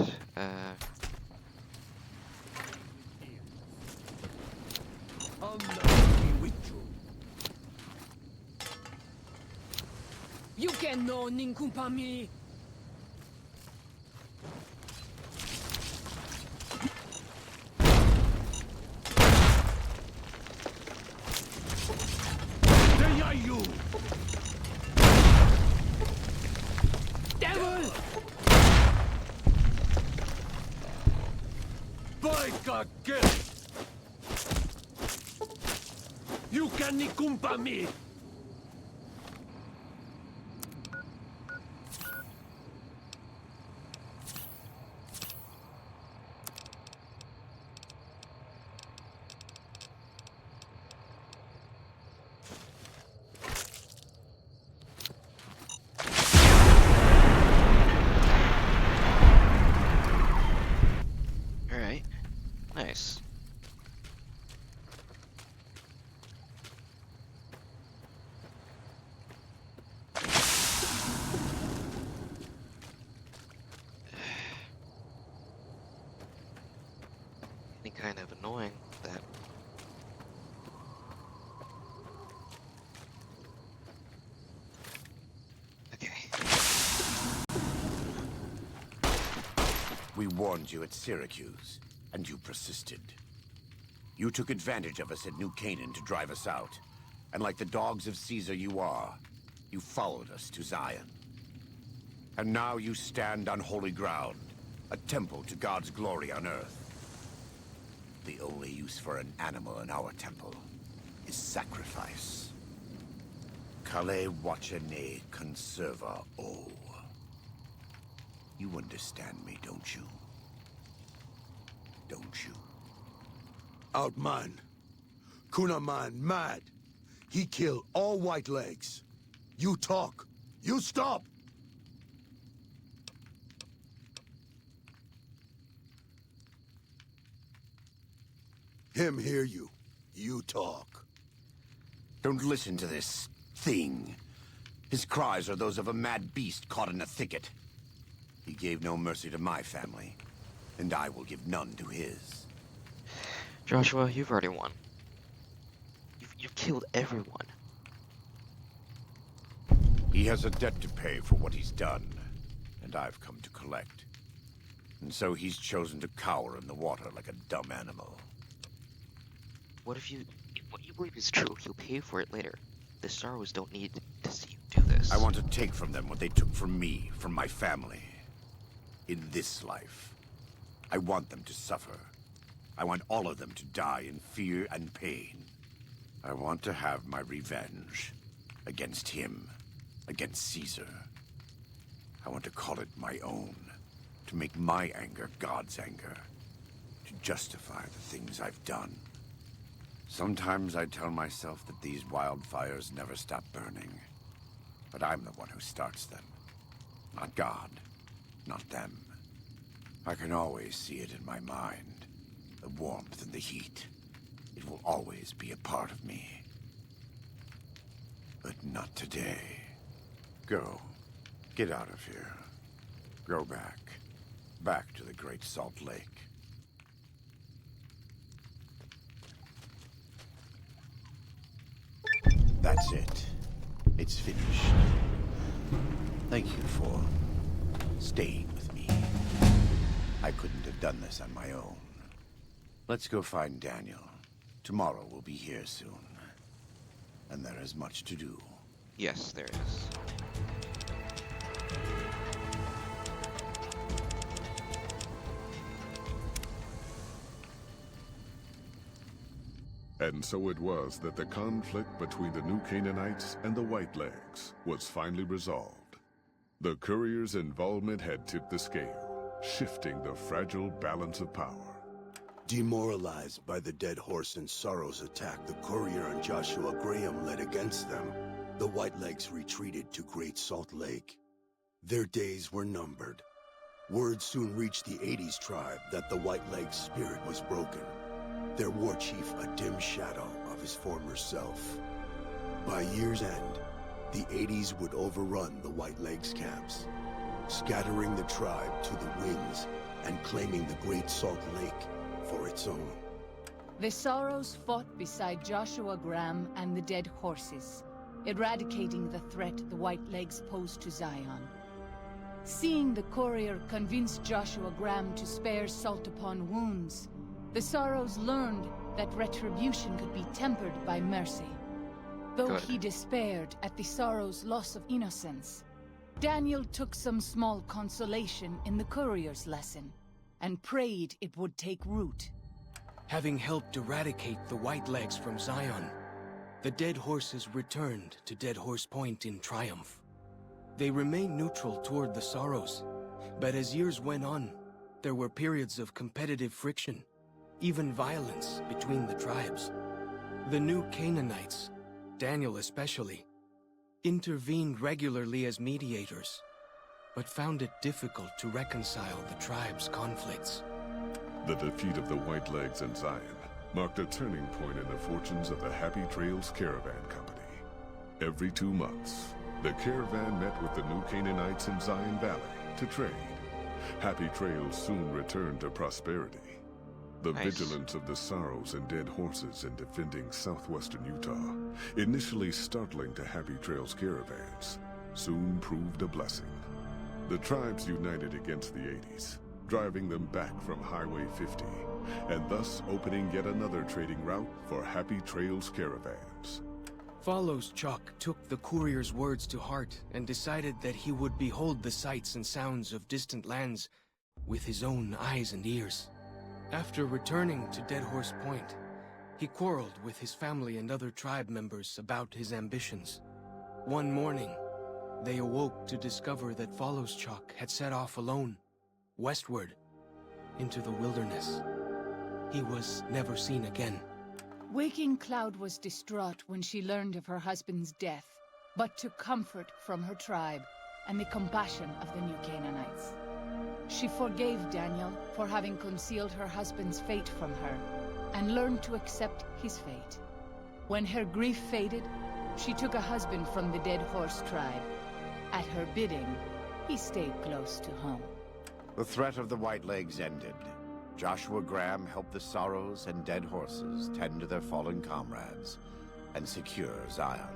[SPEAKER 8] You can know Ninkumpami.
[SPEAKER 4] They are you!
[SPEAKER 8] Devil!
[SPEAKER 6] By God, get! You can nikumpa me!
[SPEAKER 1] alright. Nice. Getting kind of annoying that okay.
[SPEAKER 4] We warned you at Syracuse, and you persisted. You took advantage of us at New Canaan to drive us out, and like the dogs of Caesar you are, you followed us to Zion. And now you stand on holy ground, a temple to God's glory on earth. The only use for an animal in our temple is sacrifice. Kale wachene conserva o. You understand me, don't you? Don't you?
[SPEAKER 6] Outman. Kunaman mad. He kill all white legs. You talk. You stop. Him hear you. You talk.
[SPEAKER 4] Don't listen to this thing. His cries are those of a mad beast caught in a thicket. He gave no mercy to my family. and I will give none to his.
[SPEAKER 1] Joshua, you've already won. You've killed everyone.
[SPEAKER 4] He has a debt to pay for what he's done, and I've come to collect. And so he's chosen to cower in the water like a dumb animal.
[SPEAKER 1] What if what you believe is true, he'll pay for it later. The Sorrows don't need to see you do this.
[SPEAKER 4] I want to take from them what they took from me, from my family. In this life. I want them to suffer. I want all of them to die in fear and pain. I want to have my revenge. Against him. Against Caesar. I want to call it my own. To make my anger God's anger. To justify the things I've done. Sometimes I tell myself that these wildfires never stop burning. But I'm the one who starts them. Not God. Not them. I can always see it in my mind. The warmth and the heat. It will always be a part of me. But not today. Go. Get out of here. Go back. Back to the Great Salt Lake. That's it. It's finished. Thank you for staying with me. I couldn't have done this on my own. Let's go find Daniel. Tomorrow we'll be here soon. And there is much to do.
[SPEAKER 1] Yes, there is.
[SPEAKER 9] And so it was that the conflict between the New Canaanites and the Whitelegs was finally resolved. The courier's involvement had tipped the scale, shifting the fragile balance of power.
[SPEAKER 6] Demoralized by the Dead Horse and Sorrow's attack the courier and Joshua Graham led against them, the Whitelegs retreated to Great Salt Lake. Their days were numbered. Word soon reached the 80s tribe that the Whitelegs' spirit was broken. Their war chief a dim shadow of his former self. By year's end, the 80s would overrun the Whitelegs camps, scattering the tribe to the winds and claiming the Great Salt Lake for its own.
[SPEAKER 2] The Sorrows fought beside Joshua Graham and the Dead Horses, eradicating the threat the Whitelegs posed to Zion. Seeing the courier convince Joshua Graham to spare Salt upon Wounds, the Sorrows learned that retribution could be tempered by mercy. Though
[SPEAKER 1] Good.
[SPEAKER 2] he despaired at the Sorrows' loss of innocence, Daniel took some small consolation in the courier's lesson, and prayed it would take root.
[SPEAKER 7] Having helped eradicate the Whitelegs from Zion, the Dead Horses returned to Dead Horse Point in triumph. They remained neutral toward the Sorrows, but as years went on, there were periods of competitive friction, even violence between the tribes. The New Canaanites, Daniel especially, intervened regularly as mediators, but found it difficult to reconcile the tribe's conflicts.
[SPEAKER 9] The defeat of the Whitelegs in Zion marked a turning point in the fortunes of the Happy Trails Caravan Company. Every 2 months, the caravan met with the New Canaanites in Zion Valley to trade. Happy Trails soon returned to prosperity. The
[SPEAKER 1] Nice.
[SPEAKER 9] vigilance of the Sorrows and Dead Horses in defending southwestern Utah, initially startling to Happy Trails caravans, soon proved a blessing. The tribes united against the 80s, driving them back from Highway 50, and thus opening yet another trading route for Happy Trails caravans.
[SPEAKER 7] Follows Chuck took the courier's words to heart and decided that he would behold the sights and sounds of distant lands with his own eyes and ears. After returning to Dead Horse Point, he quarreled with his family and other tribe members about his ambitions. One morning, they awoke to discover that Follows Chuck had set off alone, westward, into the wilderness. He was never seen again.
[SPEAKER 2] Waking Cloud was distraught when she learned of her husband's death, but took comfort from her tribe and the compassion of the New Canaanites. She forgave Daniel for having concealed her husband's fate from her, and learned to accept his fate. When her grief faded, she took a husband from the Dead Horse tribe. At her bidding, he stayed close to home.
[SPEAKER 4] The threat of the Whitelegs ended. Joshua Graham helped the Sorrows and Dead Horses tend to their fallen comrades and secure Zion.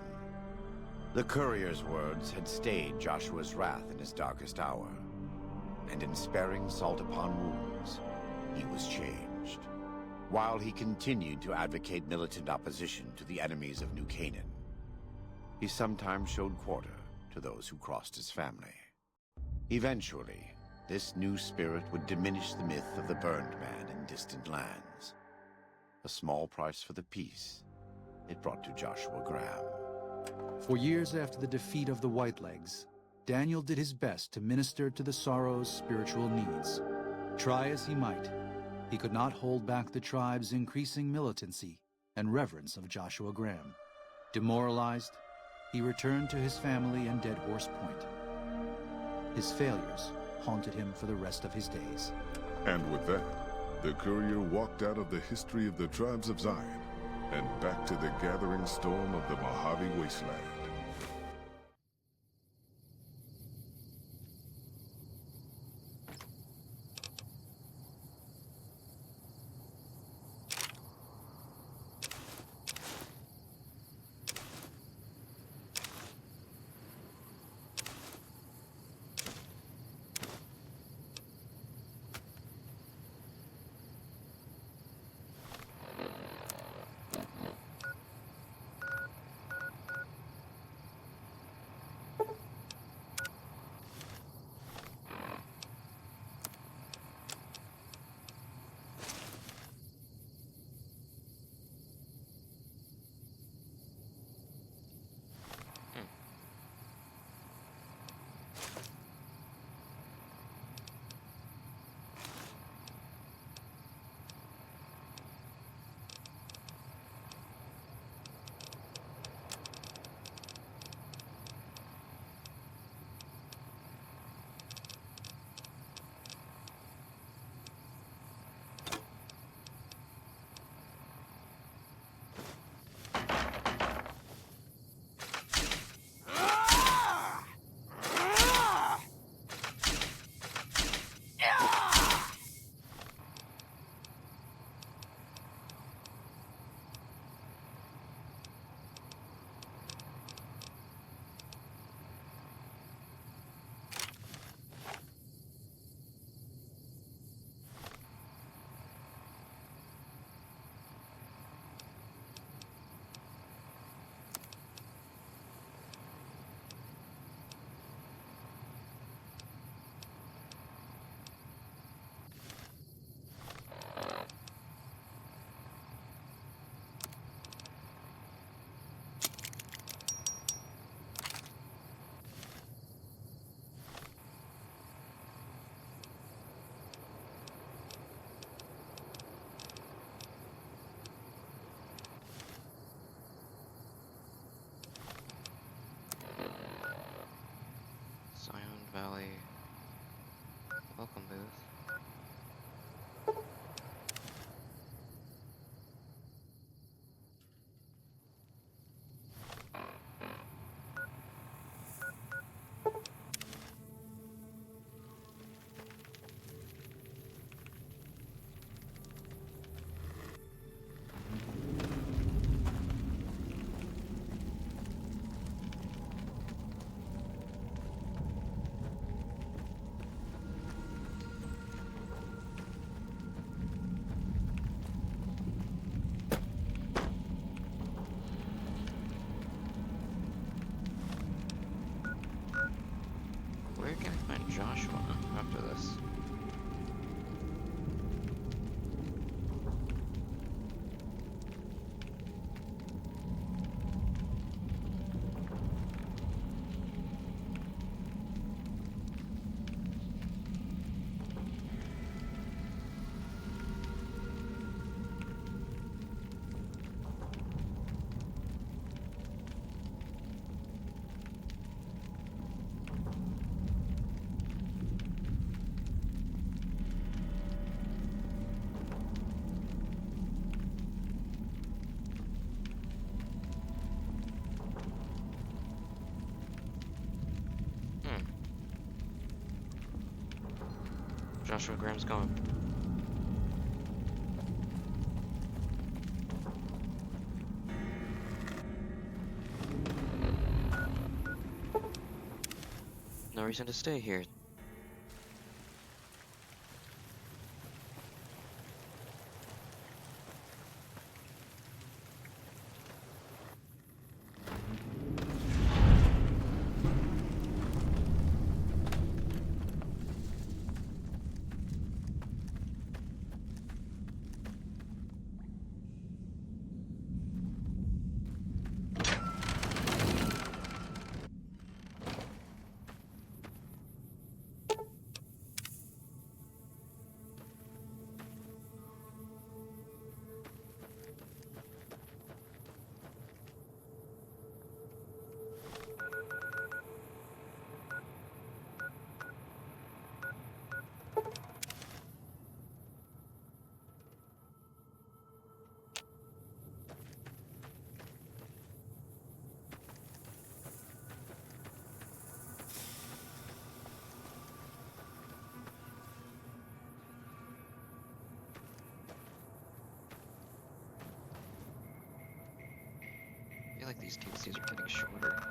[SPEAKER 4] The courier's words had stayed Joshua's wrath in his darkest hour, and in sparing salt upon wounds, he was changed. While he continued to advocate militant opposition to the enemies of New Canaan, he sometimes showed quarter to those who crossed his family. Eventually, this new spirit would diminish the myth of the burned man in distant lands. A small price for the peace it brought to Joshua Graham.
[SPEAKER 3] For years after the defeat of the Whitelegs, Daniel did his best to minister to the Sorrows' spiritual needs. Try as he might, he could not hold back the tribe's increasing militancy and reverence of Joshua Graham. Demoralized, he returned to his family and Dead Horse Point. His failures haunted him for the rest of his days.
[SPEAKER 9] And with that, the courier walked out of the history of the tribes of Zion and back to the gathering storm of the Mojave Wasteland.
[SPEAKER 1] Valley. Welcome, Booth. Where can I find Joshua after this? Joshua Graham's gone. No reason to stay here. I feel like these DLCs are getting shorter.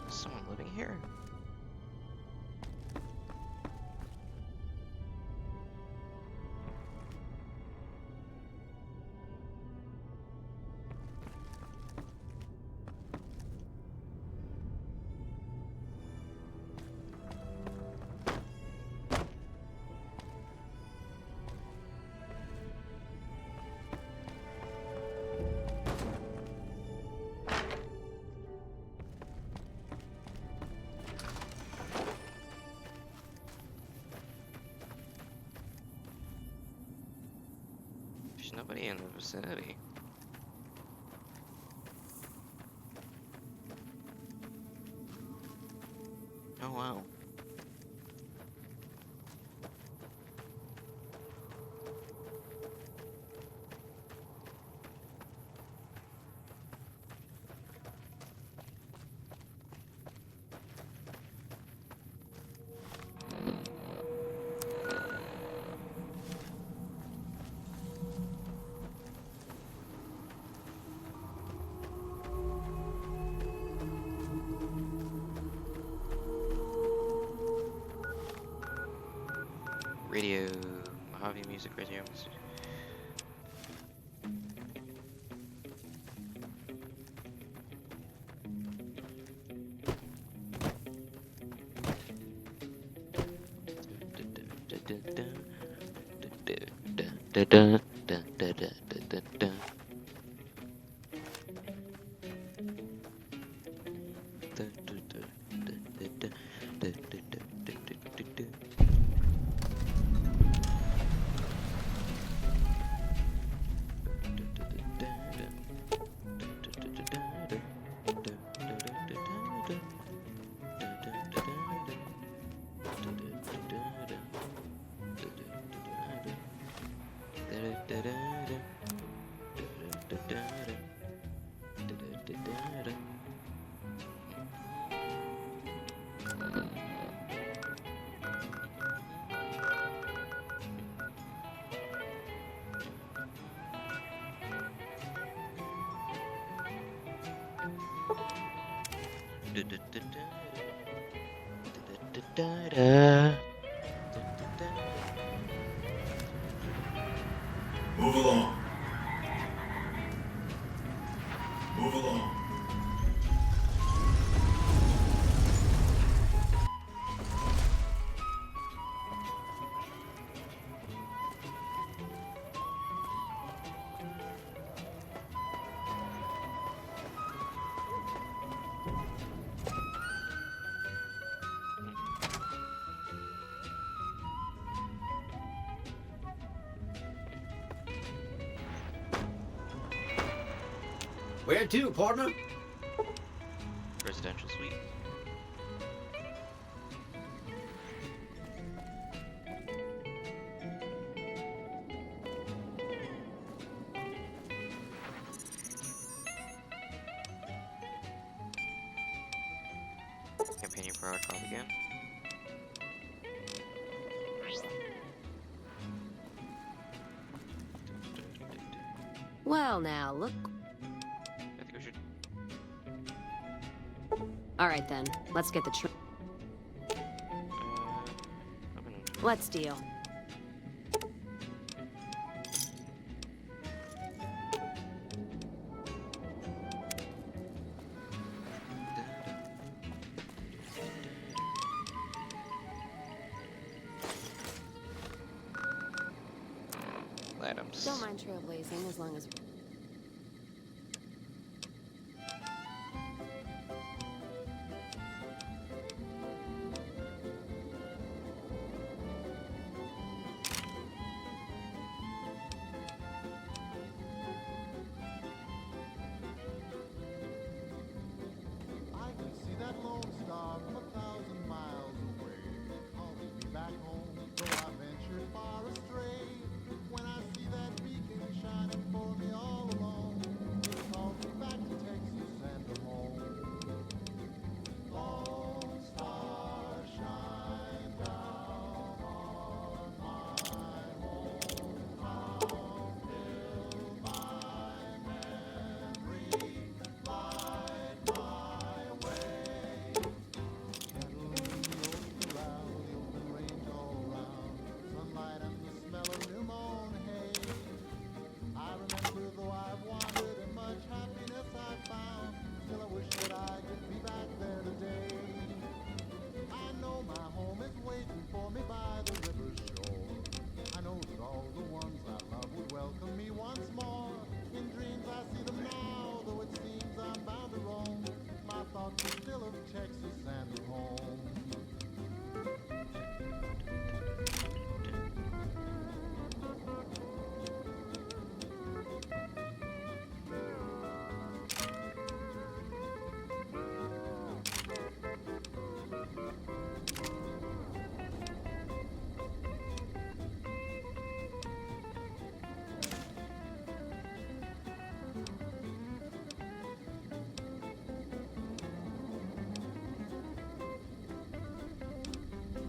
[SPEAKER 1] Is someone living here? There's nobody in the vicinity. Oh wow. Radio, Mojave Music Radio.
[SPEAKER 10] Move along. Move along.
[SPEAKER 11] Where to, partner?
[SPEAKER 1] Residential suite. Campaign for our call again.
[SPEAKER 12] Well, now, look.
[SPEAKER 1] I think we should.
[SPEAKER 12] Alright then, let's get the Let's deal.
[SPEAKER 1] Adams.
[SPEAKER 12] Don't mind trailblazing as long as...
[SPEAKER 13] I can see that lone star from 1,000 miles away, calling me back home, though I ventured far astray. When I see that beacon shining for me all alone, it calls me back to Texas and to home. Lone star, shine down on my hometown, fill my memory, light my way. Cattle in the open corral, the open range all round, sunlight and the smell of new mown hay. I remember though I've wandered and much happiness I've found, still I wish that I could be back there today. I know my home is waiting for me by the river's shore. I know that all the ones I love would welcome me once more. In dreams I see them now, though it seems I'm bound to roam. My thoughts are still of Texas and of home.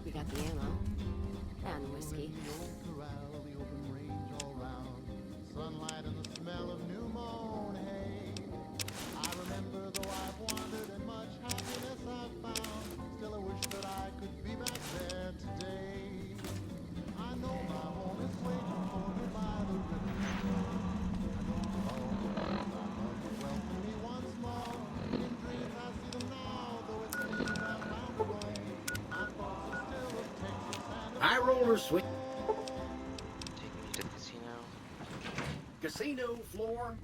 [SPEAKER 12] We got the ammo. And whiskey.
[SPEAKER 13] The old corral, the open range all round, sunlight and the smell of new mown hay. I remember though I've wandered and much happiness I've found, still I wish that I could be back there today. I know my home is waiting for me by the river shore. I know that all the ones I love will welcome me once more. In dreams I see them now, though it seems I'm bound to roam. My thoughts are still of Texas and of
[SPEAKER 11] High roller swing.
[SPEAKER 1] Taking me to the casino.
[SPEAKER 11] Casino floor.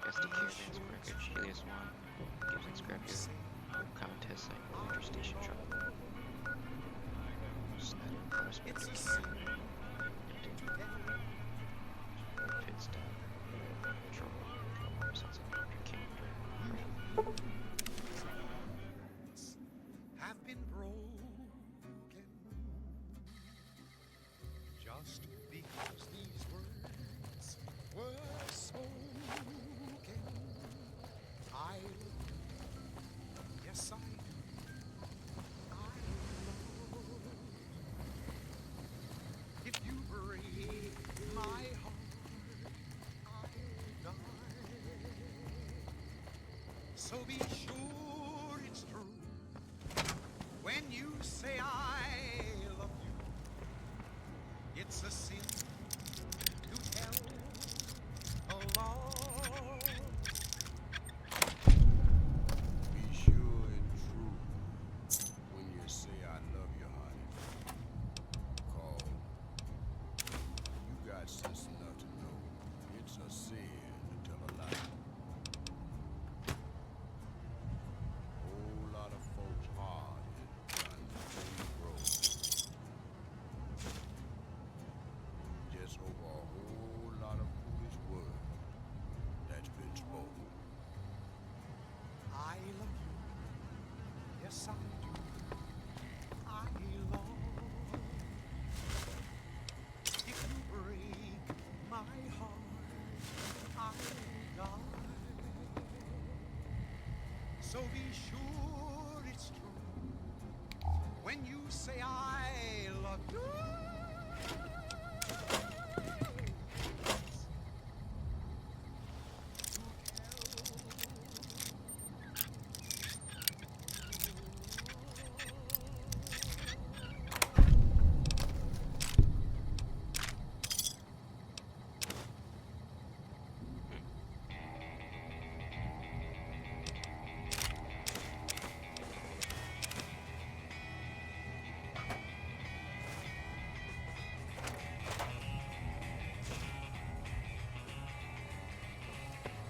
[SPEAKER 1] SD Caravans Wreckage, Alias 1, Gibson Scrapyard, Contest Site, Ranger Station Trouble. Snyder Correspondence. Pit Stop. Trouble. Sunset Ranger King.
[SPEAKER 14] Have been broken just because these words were spoken. I, yes, I love. If you break so be sure it's true when you say I love you.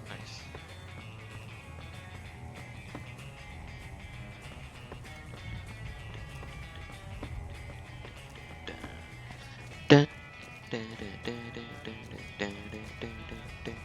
[SPEAKER 1] Nice. Dun, dun, dun, dun, dun, dun, dun, dun, dun, dun, dun.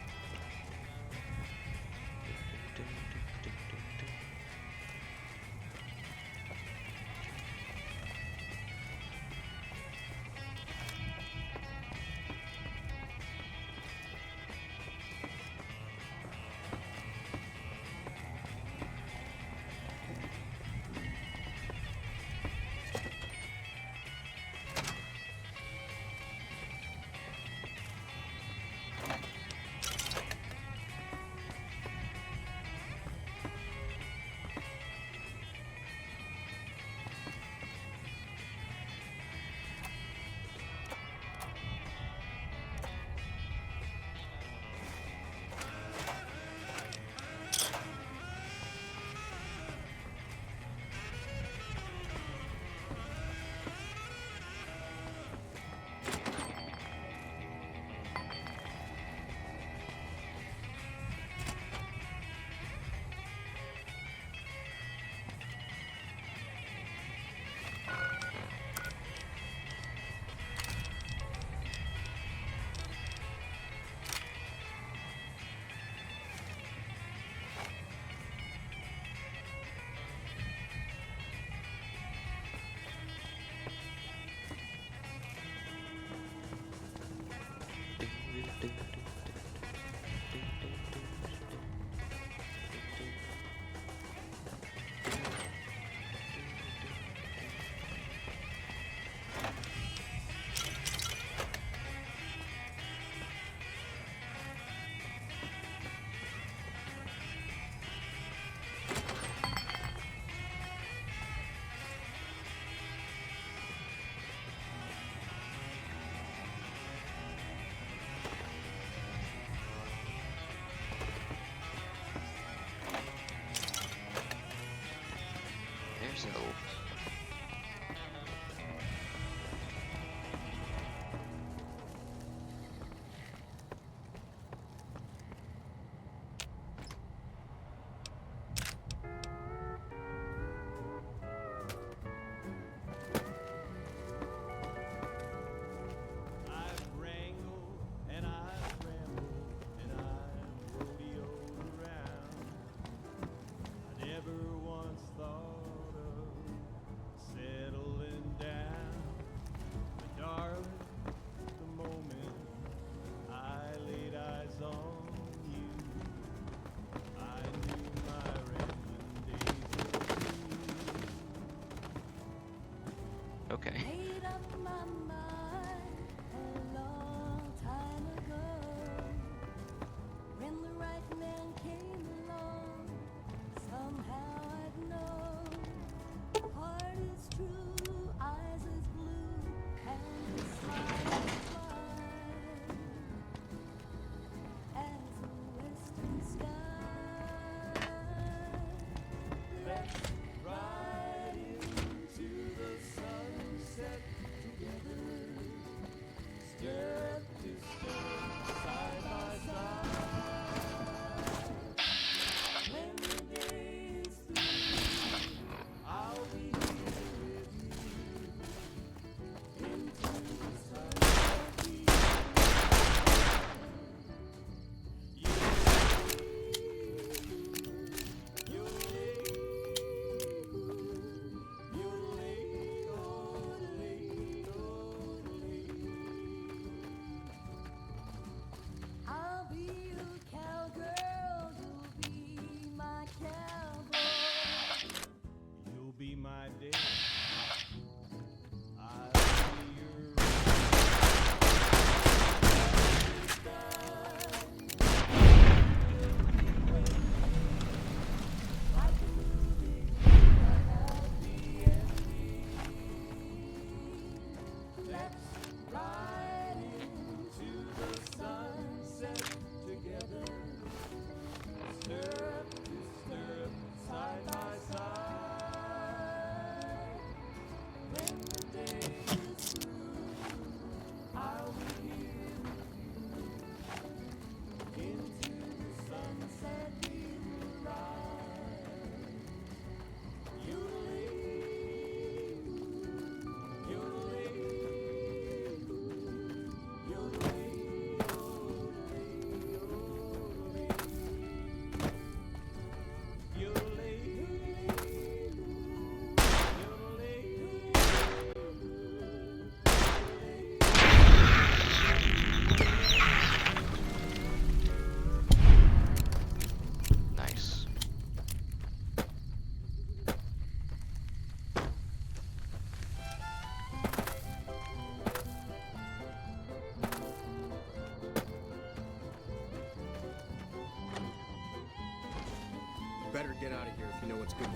[SPEAKER 7] better get out of here if you know what's good.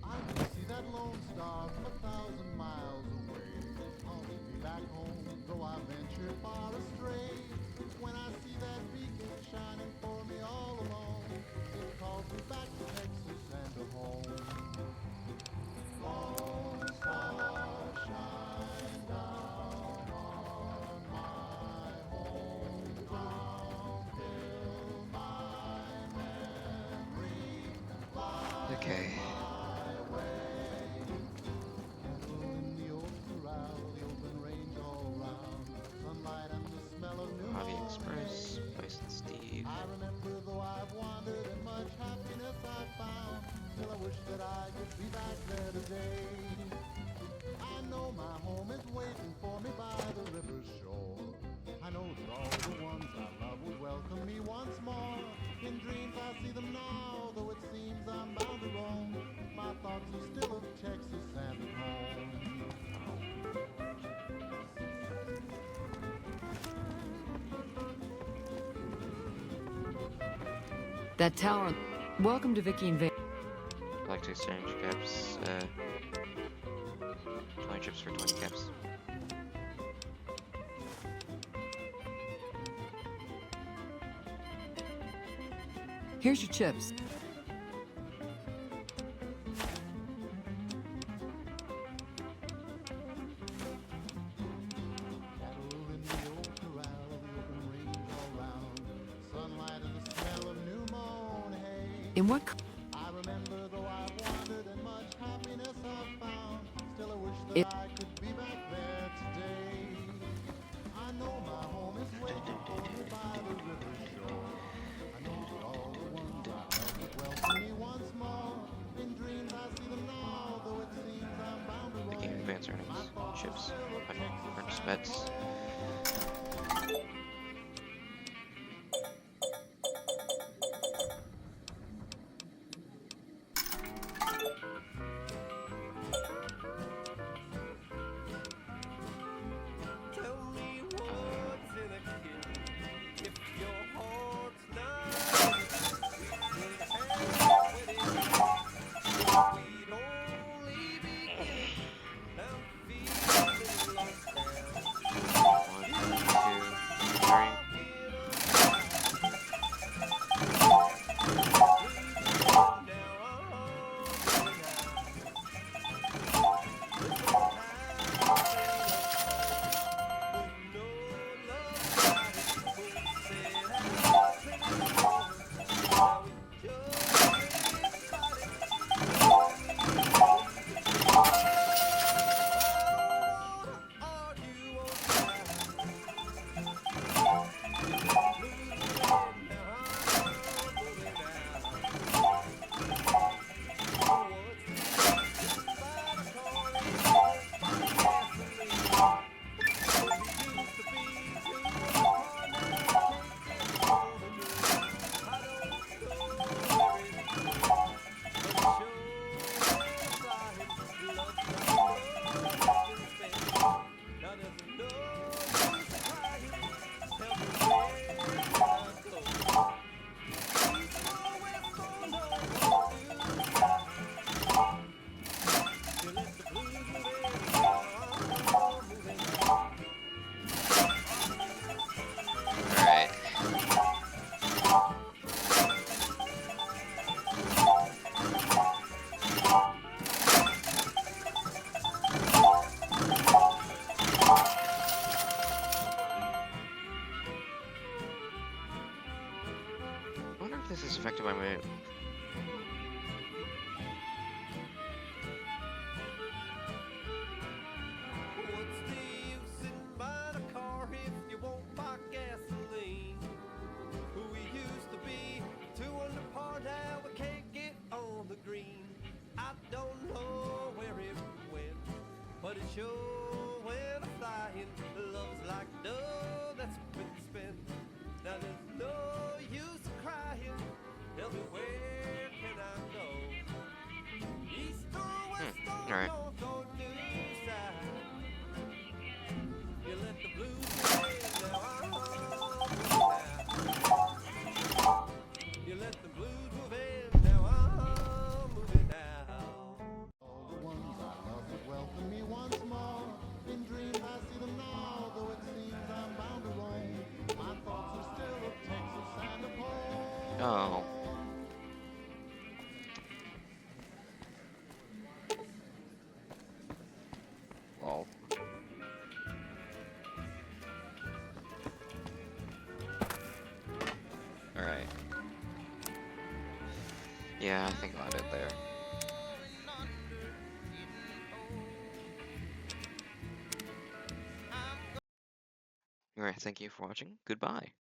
[SPEAKER 13] I can see that lone star from 1,000 miles away. I'll be back home, though I venture far astray. When I see that beacon shining for me all alone, it calls me back to Texas and to home. Lone star, shine down on my hometown, fill my memory, light
[SPEAKER 1] Okay.
[SPEAKER 13] my way. In the old corral, the open range all round, sunlight and the smell of new
[SPEAKER 1] Hobby
[SPEAKER 13] mown
[SPEAKER 1] Express,
[SPEAKER 13] hay.
[SPEAKER 1] Bison Steve.
[SPEAKER 13] I remember though I've wandered and much happiness I've found, still I wish that I could be back there today. I know my home is waiting for me by the river's shore. I know that all the ones I love will welcome me once more. In dreams I see them now, though it seems I'm bound to roam. My thoughts are still of Texas and at home.
[SPEAKER 15] That tower. Welcome to Vicky and Vane.
[SPEAKER 1] I'd like to exchange caps. 20 chips for 20 caps.
[SPEAKER 15] Here's your chips.
[SPEAKER 13] Cattle in the old corral, the open range all round, sunlight and the smell of new mown hay.
[SPEAKER 15] In what?
[SPEAKER 13] I remember though I've wandered and much happiness I've found, still I wish that
[SPEAKER 15] It-
[SPEAKER 13] I could be back there today. I know my home is waiting for me by the river shore. I know that all the ones I love will welcome me once more. In dreams I see them now, though it seems I'm bound to
[SPEAKER 1] The game
[SPEAKER 13] roam.
[SPEAKER 1] advance earnings. Chips. Purchase bets.
[SPEAKER 16] Tell me what's in a kid. If your heart's not we'd only begin. I'm feeling lost now.
[SPEAKER 1] Alright. Yeah, I think I'll end it there. Alright, thank you for watching. Goodbye.